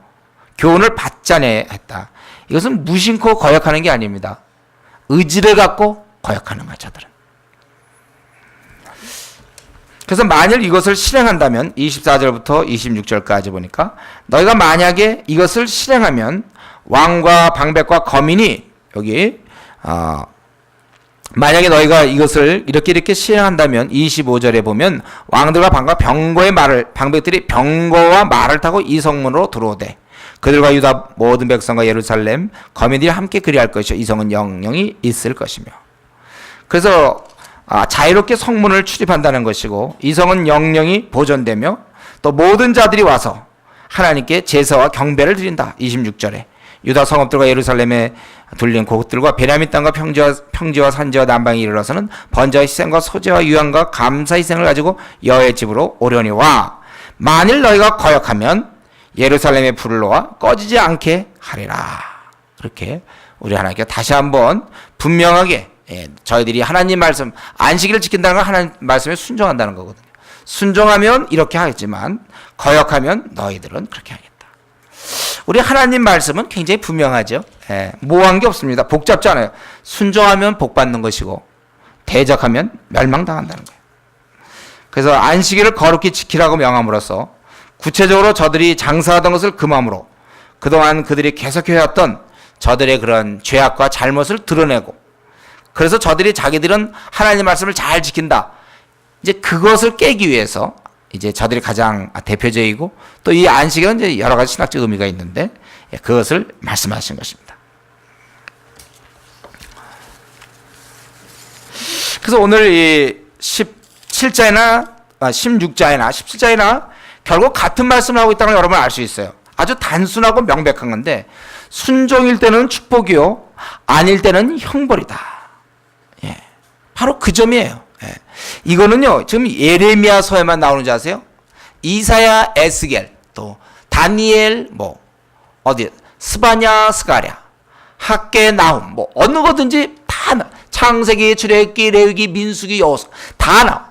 교훈을 받지 아니했다. 이것은 무심코 거역하는 게 아닙니다. 의지를 갖고 거역하는 거야, 저들은. 그래서 만일 이것을 실행한다면 24절부터 26절까지 보니까 너희가 만약에 이것을 실행하면 왕과 방백과 거민이 여기 만약에 너희가 이것을 이렇게 시행한다면 25절에 보면 왕들과 방백들이 병거와 말을 타고 이 성문으로 들어오되 그들과 유다 모든 백성과 예루살렘 거민들이 함께 그리할 것이요 이 성은 영영이 있을 것이며. 그래서 자유롭게 성문을 출입한다는 것이고 이 성은 영영이 보존되며 또 모든 자들이 와서 하나님께 제사와 경배를 드린다. 26절에 유다 성읍들과 예루살렘에 둘린 곳들과 베냐민 땅과 평지와 산지와 남방에 이르러서는 번제와 희생과 소제와 유향과 감사 희생을 가지고 여호와의 집으로 오려니와 만일 너희가 거역하면 예루살렘의 불을 놓아 꺼지지 않게 하리라. 그렇게 우리 하나님께 다시 한번 분명하게 저희들이 하나님 말씀, 안식일을 지킨다는 건 하나님 말씀에 순종한다는 거거든요. 순종하면 이렇게 하겠지만 거역하면 너희들은 그렇게 하겠다. 우리 하나님 말씀은 굉장히 분명하죠. 모호한 게 없습니다. 복잡지 않아요. 순종하면 복 받는 것이고 대적하면 멸망당한다는 거예요. 그래서 안식일을 거룩히 지키라고 명함으로써 구체적으로 저들이 장사하던 것을 금함으로 그동안 그들이 계속해왔던 저들의 그런 죄악과 잘못을 드러내고, 그래서 저들이 자기들은 하나님 말씀을 잘 지킨다. 이제 그것을 깨기 위해서 이제 저들이 가장 대표적이고 또 이 안식일은 이제 여러 가지 신학적 의미가 있는데 그것을 말씀하신 것입니다. 그래서 오늘 이 17자나 16자나 17자나 결국 같은 말씀을 하고 있다는 걸 여러분 알 수 있어요. 아주 단순하고 명백한 건데 순종일 때는 축복이요 아닐 때는 형벌이다. 예. 바로 그 점이에요. 예. 이거는요 지금 예레미야서에만 나오는지 아세요? 이사야, 에스겔, 또 다니엘, 뭐 어디 스바냐, 스가랴, 학개, 나훔, 뭐 어느 거든지 다 창세기, 출애굽기, 레위기, 민수기, 여호수아 다 나와.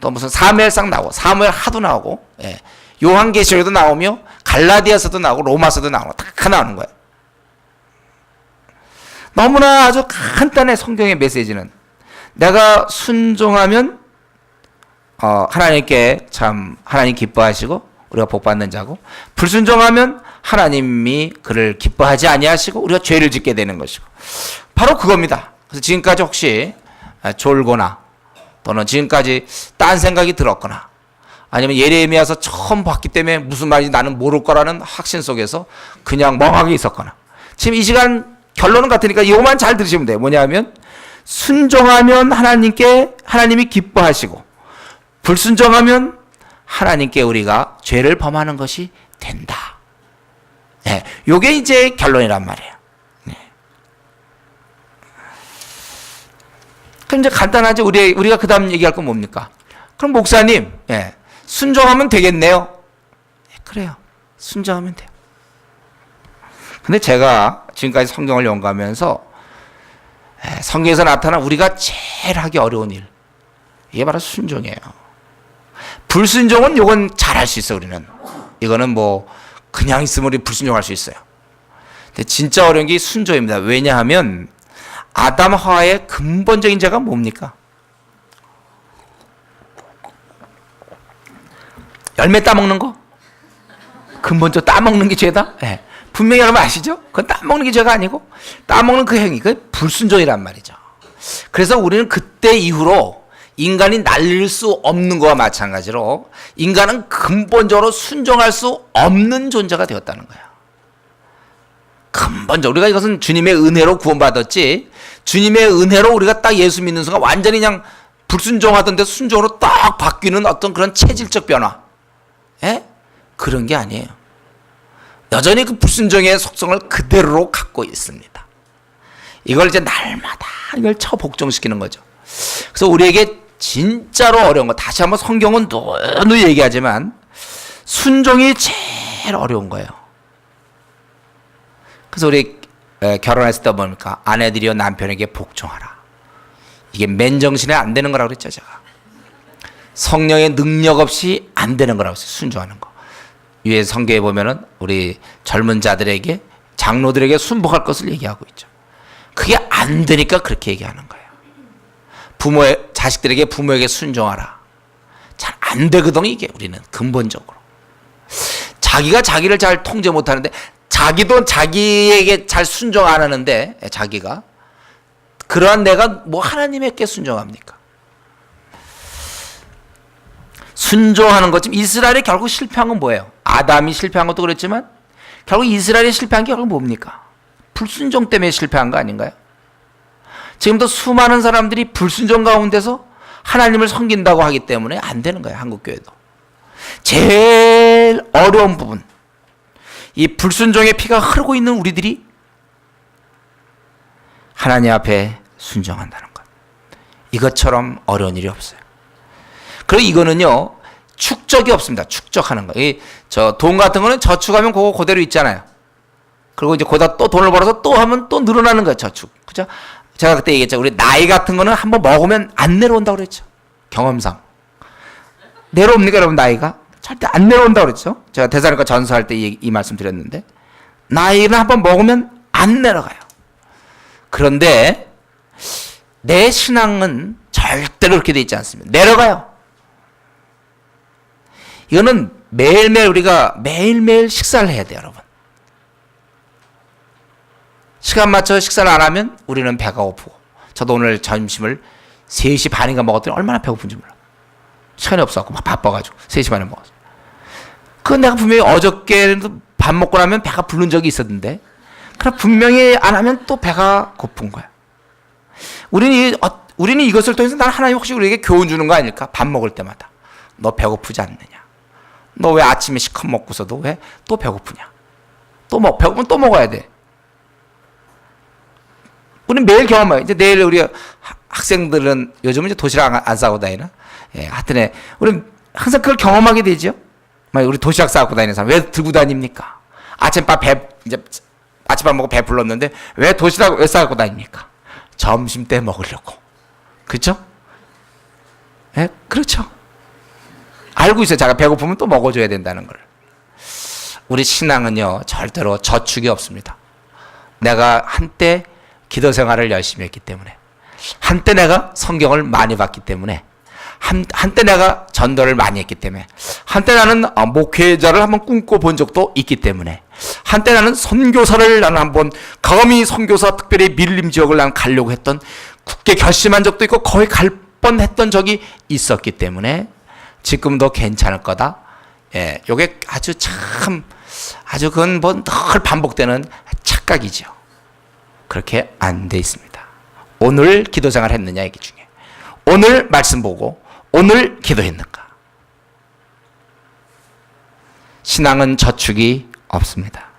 또 무슨 사무엘상 나오고 사무엘 하도 나오고, 예. 요한계시록에도 나오며 갈라디아서도 나오고 로마서도 나오고 다 나오는 거예요. 너무나 아주 간단해. 성경의 메시지는 내가 순종하면 하나님께 참 하나님 기뻐하시고 우리가 복받는 자고, 불순종하면 하나님이 그를 기뻐하지 아니하시고 우리가 죄를 짓게 되는 것이고, 바로 그겁니다. 그래서 지금까지 혹시 졸거나 또는 지금까지 딴 생각이 들었거나 아니면 예레미야서 처음 봤기 때문에 무슨 말인지 나는 모를 거라는 확신 속에서 그냥 멍하게 있었거나, 지금 이 시간 결론은 같으니까 이거만 잘 들으시면 돼요. 뭐냐면 순종하면 하나님이 기뻐하시고, 불순종하면 하나님께 우리가 죄를 범하는 것이 된다. 네, 요게 이제 결론이란 말이에요. 네. 그럼 이제 간단하죠. 우리가 그 다음 얘기할 건 뭡니까? 그럼 목사님, 예, 순종하면 되겠네요. 예, 그래요. 순종하면 돼요. 근데 제가 지금까지 성경을 연구하면서 성경에서 나타난 우리가 제일 하기 어려운 일, 이게 바로 순종이에요. 불순종은 요건 잘할 수 있어. 우리는 이거는 뭐 그냥 있으면 우리 불순종할 수 있어요. 근데 진짜 어려운 게 순종입니다. 왜냐하면 아담 하와의 근본적인 죄가 뭡니까? 열매 따먹는 거? 근본적으로 따먹는 게 죄다? 네. 분명히 여러분 아시죠? 그건 따먹는 게 죄가 아니고 따먹는 그 행위, 그 불순종이란 말이죠. 그래서 우리는 그때 이후로 인간이 날릴 수 없는 거와 마찬가지로 인간은 근본적으로 순종할 수 없는 존재가 되었다는 거야. 근본적으로 우리가 이것은 주님의 은혜로 구원받았지, 주님의 은혜로 우리가 딱 예수 믿는 순간 완전히 그냥 불순종하던 데서 순종으로 딱 바뀌는 어떤 그런 체질적 변화, 그런 게 아니에요. 여전히 그 불순종의 속성을 그대로 갖고 있습니다. 이걸 이제 날마다 이걸 처복종시키는 거죠. 그래서 우리에게 진짜로 어려운 거, 다시 한번 성경은 누누이 얘기하지만 순종이 제일 어려운 거예요. 그래서 우리 결혼했을 때 보니까 아내들이여 남편에게 복종하라. 이게 맨정신에 안 되는 거라고 그랬죠, 제가. 성령의 능력 없이 안 되는 거라고 했어요, 순종하는 거. 위에 성경에 보면은 우리 젊은 자들에게, 장로들에게 순복할 것을 얘기하고 있죠. 그게 안 되니까 그렇게 얘기하는 거예요. 자식들에게 부모에게 순종하라. 잘 안 되거든, 이게. 우리는 근본적으로 자기가 자기를 잘 통제 못 하는데, 자기도 자기에게 잘 순종 안 하는데, 자기가 그러한 내가 뭐 하나님에게 순종합니까? 순종하는 것, 지금 이스라엘이 결국 실패한 건 뭐예요? 아담이 실패한 것도 그랬지만 결국 이스라엘이 실패한 게 결국 뭡니까? 불순종 때문에 실패한 거 아닌가요? 지금도 수많은 사람들이 불순종 가운데서 하나님을 섬긴다고 하기 때문에 안 되는 거예요. 한국교회도. 제일 어려운 부분, 이 불순종의 피가 흐르고 있는 우리들이 하나님 앞에 순종한다는 것, 이것처럼 어려운 일이 없어요. 그리고 이거는요 축적이 없습니다. 축적하는 거. 저 돈 같은 거는 저축하면 그거 그대로 있잖아요. 그리고 이제 거기다 또 돈을 벌어서 또 하면 또 늘어나는 거예요. 저축. 그죠? 제가 그때 얘기했죠. 우리 나이 같은 거는 한번 먹으면 안 내려온다고 그랬죠. 경험상. 내려옵니까, 여러분? 나이가? 절대 안 내려온다고 그랬죠. 제가 대사님과 전수할 때 이 말씀 드렸는데, 나이는 한번 먹으면 안 내려가요. 그런데 내 신앙은 절대로 그렇게 돼 있지 않습니다. 내려가요. 이거는 매일매일 우리가 매일매일 식사를 해야 돼요, 여러분. 시간 맞춰 식사를 안 하면 우리는 배가 고프고, 저도 오늘 점심을 3시 반인가 먹었더니 얼마나 배고픈지 몰라. 시간이 없어갖고 막 바빠가지고 3시 반에 먹었어. 그건 내가 분명히 어저께도 밥 먹고 나면 배가 부른 적이 있었는데, 그럼 분명히 안 하면 또 배가 고픈 거야. 우리는 우리는 이것을 통해서 난 하나님 혹시 우리에게 교훈 주는 거 아닐까? 밥 먹을 때마다 너 배고프지 않느냐? 너 왜 아침에 시컷 먹고서도 왜 또 배고프냐? 배고프면 또 먹어야 돼. 우리는 매일 경험해요. 이제 내일 우리 학생들은 요즘은 이제 도시락 안 싸고 다니나? 예, 하여튼 우리는 항상 그걸 경험하게 되죠. 우리 도시락 싸고 다니는 사람 왜 들고 다닙니까? 아침밥 먹고 배불렀는데 왜 도시락 왜 싸고 다닙니까? 점심 때 먹으려고. 그렇죠? 예, 그렇죠. 알고 있어요. 자기가 배고프면 또 먹어줘야 된다는 걸. 우리 신앙은요, 절대로 저축이 없습니다. 내가 한때 기도 생활을 열심히 했기 때문에, 한때 내가 성경을 많이 봤기 때문에, 한때 내가 전도를 많이 했기 때문에, 한때 나는 목회자를 한번 꿈꿔본 적도 있기 때문에, 한때 나는 선교사를 나는 한번 감히 선교사 특별히 밀림 지역을 난 가려고 했던 굳게 결심한 적도 있고 거의 갈 뻔했던 적이 있었기 때문에 지금도 괜찮을 거다. 예, 요게 아주 그건 뭐 늘 반복되는 착각이죠. 그렇게 안 돼 있습니다. 오늘 기도 생활 했느냐 이게 중요해요. 오늘 말씀 보고 오늘 기도했는가. 신앙은 저축이 없습니다.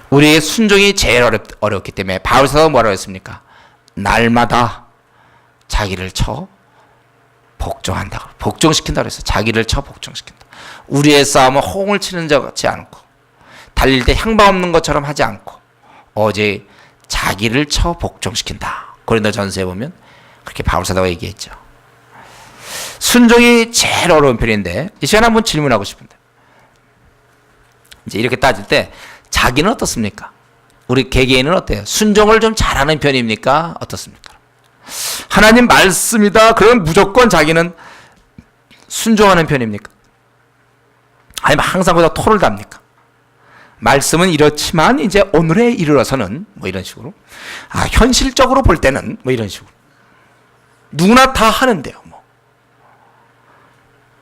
우리의 순종이 제일 어렵기 때문에 바울사도 뭐라고 했습니까? 날마다 자기를 쳐 복종한다고, 복종시킨다고 했어요. 자기를 쳐 복종시킨다. 우리의 싸움은 호응을 치는 자 같지 않고 달릴 때 향방 없는 것처럼 하지 않고 오직 자기를 쳐 복종시킨다. 고린도전서에 보면 그렇게 바울사도가 얘기했죠. 순종이 제일 어려운 편인데 이 시간에 한번 질문하고 싶은데, 이제 이렇게 따질 때 자기는 어떻습니까? 우리 개개인은 어때요? 순종을 좀 잘하는 편입니까? 어떻습니까? 하나님 말씀이다 그러면 무조건 자기는 순종하는 편입니까? 아니면 항상 거기다 토를 답니까? 말씀은 이렇지만 이제 오늘에 이르러서는 뭐 이런 식으로, 현실적으로 볼 때는 뭐 이런 식으로 누구나 다 하는데요. 뭐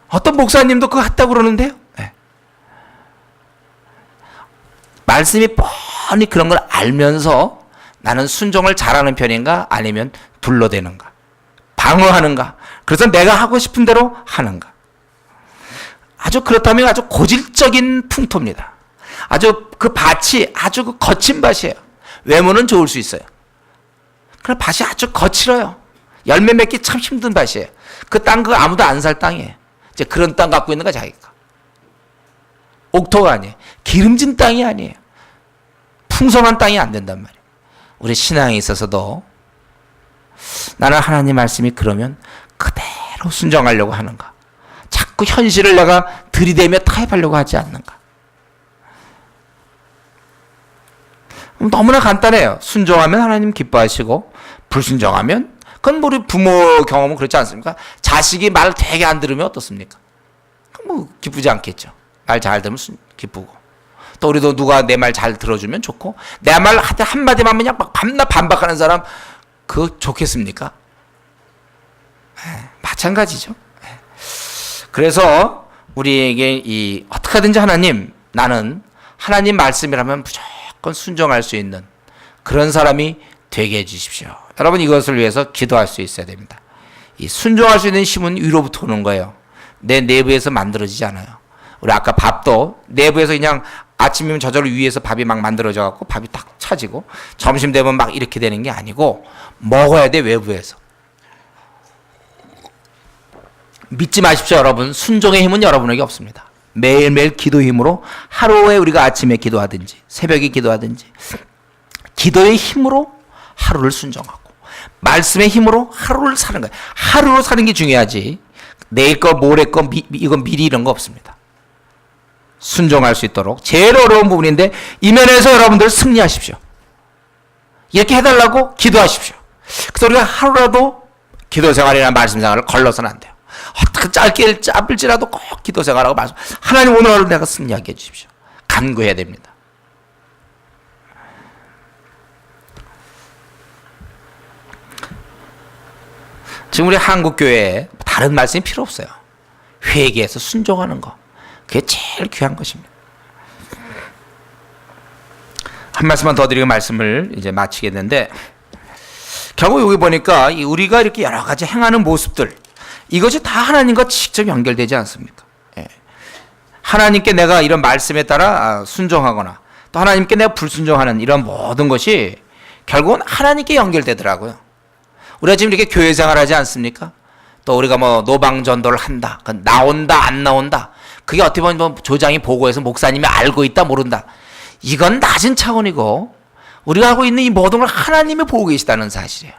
어떤 목사님도 그거 했다고 그러는데요. 네. 말씀이 뻔히 그런 걸 알면서 나는 순종을 잘하는 편인가 아니면 둘러대는가, 방어하는가, 그래서 내가 하고 싶은 대로 하는가. 아주 그렇다면 아주 고질적인 풍토입니다. 아주 그 밭이 아주 그 거친 밭이에요. 외모는 좋을 수 있어요. 그러나 밭이 아주 거칠어요. 열매 맺기 참 힘든 밭이에요. 그 땅 그거 아무도 안 살 땅이에요. 이제 그런 땅 갖고 있는 거 자기가. 옥토가 아니에요. 기름진 땅이 아니에요. 풍성한 땅이 안 된단 말이에요. 우리 신앙에 있어서도 나는 하나님 말씀이 그러면 그대로 순종하려고 하는가, 자꾸 현실을 내가 들이대며 타협하려고 하지 않는가. 너무나 간단해요. 순종하면 하나님 기뻐하시고 불순종하면, 그건 우리 부모 경험은 그렇지 않습니까? 자식이 말 되게 안 들으면 어떻습니까? 뭐 기쁘지 않겠죠. 말 잘 들으면 기쁘고, 또 우리도 누가 내 말 잘 들어주면 좋고, 내 말 한마디만 그냥 막 밤낮 반박하는 사람 그거 좋겠습니까? 마찬가지죠. 그래서 우리에게 어떻게 하든지 나는 하나님 말씀이라면 무조건 순종할 수 있는 그런 사람이 되게 해주십시오. 여러분, 이것을 위해서 기도할 수 있어야 됩니다. 이 순종할 수 있는 힘은 위로부터 오는 거예요. 내 내부에서 만들어지지 않아요. 우리 아까 밥도 내부에서 그냥 아침이면 저절로 위에서 밥이 막 만들어져 갖고 밥이 딱 차지고 점심 되면 막 이렇게 되는 게 아니고 먹어야 돼. 외부에서. 믿지 마십시오, 여러분. 순종의 힘은 여러분에게 없습니다. 매일매일 기도 힘으로, 하루에 우리가 아침에 기도하든지 새벽에 기도하든지 기도의 힘으로 하루를 순종하고 말씀의 힘으로 하루를 사는 거예요. 하루로 사는 게 중요하지 내일 거 모레 거 이건 미리 이런 거 없습니다. 순종할 수 있도록 제일 어려운 부분인데 이 면에서 여러분들 승리하십시오. 이렇게 해달라고 기도하십시오. 그래서 우리가 하루라도 기도 생활이나 말씀 생활을 걸러서는 안 돼요. 어떻게 짧을지라도 꼭 기도 생활하고 말씀, 하나님 오늘 하루 내가 승리하게 해주십시오. 간구해야 됩니다. 지금 우리 한국교회에 다른 말씀이 필요 없어요. 회개해서 순종하는 거, 그게 제일 귀한 것입니다. 한 말씀만 더 드리고 말씀을 이제 마치겠는데, 결국 여기 보니까 우리가 이렇게 여러 가지 행하는 모습들, 이것이 다 하나님과 직접 연결되지 않습니까? 예. 하나님께 내가 이런 말씀에 따라 순종하거나 또 하나님께 내가 불순종하는 이런 모든 것이 결국은 하나님께 연결되더라고요. 우리가 지금 이렇게 교회 생활하지 않습니까? 또 우리가 뭐 노방전도를 한다, 나온다 안 나온다, 그게 어떻게 보면 조장이 보고해서 목사님이 알고 있다 모른다, 이건 낮은 차원이고 우리가 하고 있는 이 모든 걸 하나님이 보고 계시다는 사실이에요.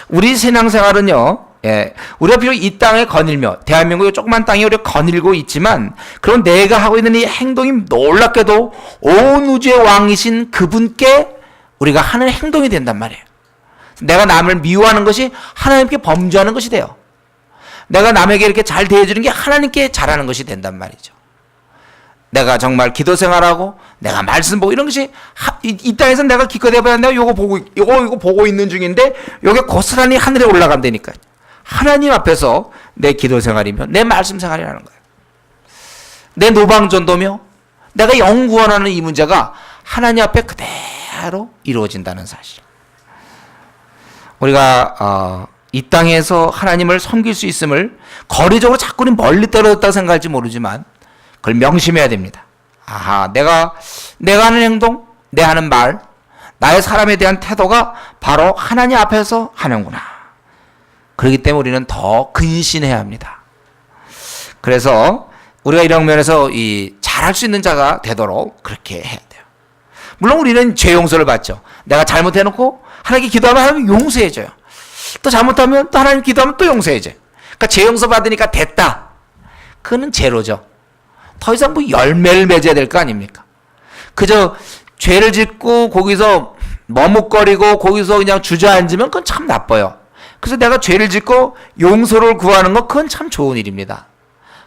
우리 신앙생활은요, 예, 우리가 비록 이 땅에 거닐며 대한민국의 조그만 땅에 우리가 거닐고 있지만, 그럼 내가 하고 있는 이 행동이 놀랍게도 온 우주의 왕이신 그분께 우리가 하는 행동이 된단 말이에요. 내가 남을 미워하는 것이 하나님께 범죄하는 것이 돼요. 내가 남에게 이렇게 잘 대해주는 게 하나님께 잘하는 것이 된단 말이죠. 내가 정말 기도 생활하고 내가 말씀 보고 이런 것이 이 땅에서 내가 기껏 해봐야 내가 요거 보고 있는 중인데 요게 고스란히 하늘에 올라간다니까요. 하나님 앞에서 내 기도 생활이며 내 말씀 생활이라는 거예요. 내 노방전도며 내가 영구원하는 이 문제가 하나님 앞에 그대로 이루어진다는 사실. 우리가 이 땅에서 하나님을 섬길 수 있음을 거리적으로 자꾸는 멀리 떨어졌다고 생각할지 모르지만 그걸 명심해야 됩니다. 내가 하는 행동, 내 하는 말, 나의 사람에 대한 태도가 바로 하나님 앞에서 하는구나. 그렇기 때문에 우리는 더 근신해야 합니다. 그래서 우리가 이런 면에서 잘할 수 있는 자가 되도록 그렇게 해야 돼요. 물론 우리는 죄 용서를 받죠. 내가 잘못해놓고 하나님께 기도하면 하나님 용서해줘요. 또 잘못하면 또 하나님 기도하면 또 용서해줘요. 그러니까 죄 용서 받으니까 됐다. 그거는 제로죠. 더 이상 뭐 열매를 맺어야 될 거 아닙니까? 그저 죄를 짓고 거기서 머뭇거리고 거기서 그냥 주저앉으면 그건 참 나빠요. 그래서 내가 죄를 짓고 용서를 구하는 건 그건 참 좋은 일입니다.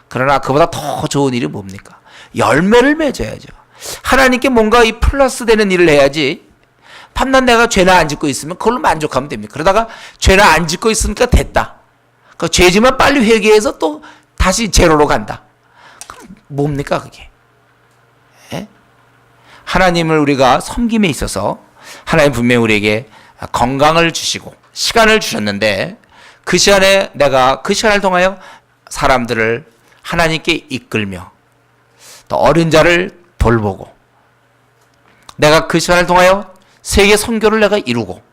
그러나 그보다 더 좋은 일이 뭡니까? 열매를 맺어야죠. 하나님께 뭔가 이 플러스 되는 일을 해야지. 밤낮 내가 죄나 안 짓고 있으면 그걸로 만족하면 됩니다. 그러다가 죄나 안 짓고 있으니까 됐다. 그 죄 지면 빨리 회개해서 또 다시 제로로 간다. 그럼 뭡니까 그게? 예? 하나님을 우리가 섬김에 있어서 하나님 분명히 우리에게 건강을 주시고 시간을 주셨는데, 그 시간에 내가 그 시간을 통하여 사람들을 하나님께 이끌며 또 어린 자를 돌보고, 내가 그 시간을 통하여 세계 선교를 내가 이루고,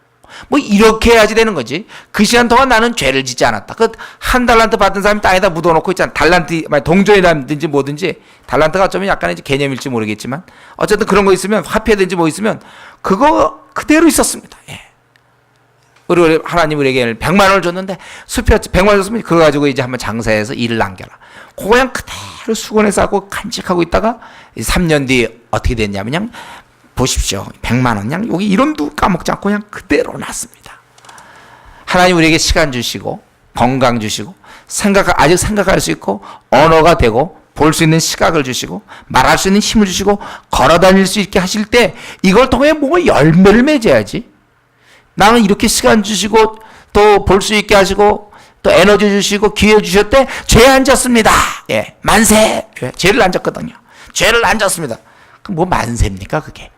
뭐 이렇게 해야지 되는 거지. 그 시간 동안 나는 죄를 짓지 않았다. 그 한 달란트 받은 사람이 땅에다 묻어놓고 있잖아. 달란트, 동전이라든지 뭐든지, 달란트가 어쩌면 약간의 개념일지 모르겠지만 어쨌든 그런 거 있으면, 화폐든지 뭐 있으면 그거 그대로 있었습니다. 예. 우리 하나님 우리에게 100만 원을 줬는데 숲에 100만 원 줬으면 그거 가지고 이제 한번 장사해서 일을 남겨라. 그거 그냥 그대로 수건에 싸고 간직하고 있다가 3년 뒤에 어떻게 됐냐면, 그냥 보십시오. 100만 원 그냥 여기 이름도 까먹지 않고 그냥 그대로 놨습니다. 하나님 우리에게 시간 주시고 건강 주시고 아직 생각할 수 있고 언어가 되고 볼 수 있는 시각을 주시고 말할 수 있는 힘을 주시고 걸어 다닐 수 있게 하실 때 이걸 통해 뭔가 열매를 맺어야지. 나는 이렇게 시간 주시고 또 볼 수 있게 하시고 또 에너지 주시고 기회 주셨대. 죄 안 졌습니다. 예, 만세. 죄를 안 졌거든요. 죄를 안 졌습니다. 그럼 뭐 만세입니까 그게?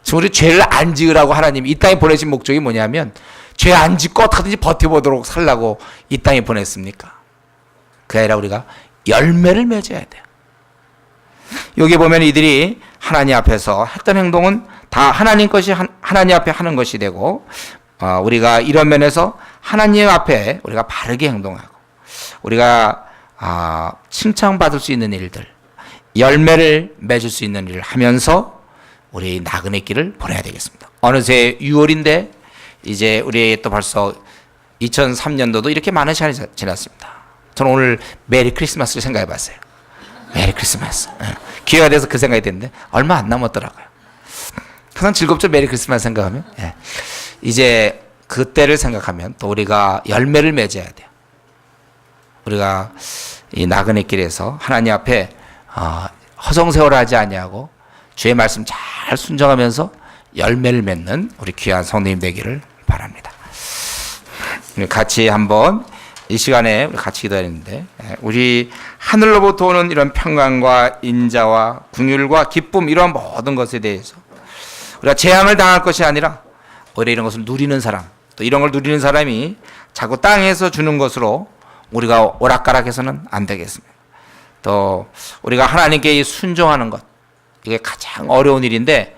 지금 우리 죄를 안 지으라고 하나님이 이 땅에 보내신 목적이 뭐냐면, 죄 안 짓고 어떻게든지 버텨보도록 살라고 이 땅에 보냈습니까? 그게 아니라 우리가 열매를 맺어야 돼요. 여기 보면 이들이 하나님 앞에서 했던 행동은 다 하나님 것이 하나님 앞에 하는 것이 되고, 우리가 이런 면에서 하나님 앞에 우리가 바르게 행동하고 우리가 칭찬받을 수 있는 일들, 열매를 맺을 수 있는 일을 하면서 우리 나그네 길을 보내야 되겠습니다. 어느새 6월인데 이제 우리 또 벌써 2003년도도 이렇게 많은 시간이 지났습니다. 저는 오늘 메리 크리스마스를 생각해 봤어요. 메리 크리스마스. 기회가 돼서 그 생각이 됐는데 얼마 안 남았더라고요. 항상 즐겁죠, 메리 크리스마스 생각하면. 예. 이제 그때를 생각하면 또 우리가 열매를 맺어야 돼요. 우리가 이 나그네 길에서 하나님 앞에 허송세월하지 아니하고 주의 말씀 잘 순종하면서 열매를 맺는 우리 귀한 성도님 되기를 바랍니다. 같이 한번 이 시간에 우리 같이 기도했는데, 우리 하늘로부터 오는 이런 평강과 인자와 긍휼과 기쁨, 이런 모든 것에 대해서 우리가 재앙을 당할 것이 아니라 오히려 이런 것을 누리는 사람, 또 이런 걸 누리는 사람이 자꾸 땅에서 주는 것으로 우리가 오락가락해서는 안 되겠습니다. 또 우리가 하나님께 순종하는 것, 이게 가장 어려운 일인데,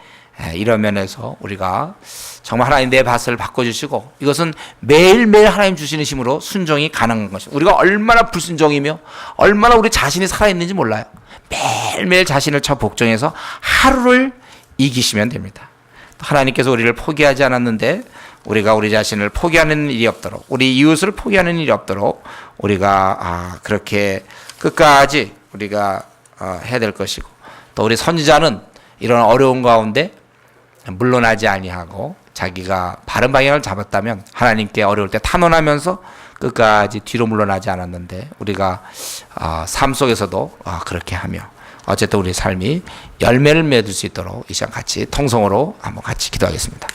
이런 면에서 우리가 정말 하나님 내 밭을 바꿔주시고, 이것은 매일매일 하나님 주시는 힘으로 순종이 가능한 것입니다. 우리가 얼마나 불순종이며 얼마나 우리 자신이 살아있는지 몰라요. 매일매일 자신을 쳐 복종해서 하루를 이기시면 됩니다. 하나님께서 우리를 포기하지 않았는데 우리가 우리 자신을 포기하는 일이 없도록, 우리 이웃을 포기하는 일이 없도록 우리가 그렇게 끝까지 우리가 해야 될 것이고, 또 우리 선지자는 이런 어려운 가운데 물러나지 아니하고 자기가 바른 방향을 잡았다면 하나님께 어려울 때 탄원하면서 끝까지 뒤로 물러나지 않았는데, 우리가 삶 속에서도 그렇게 하며 어쨌든 우리 삶이 열매를 맺을 수 있도록 이 시간 같이 통성으로 한번 같이 기도하겠습니다.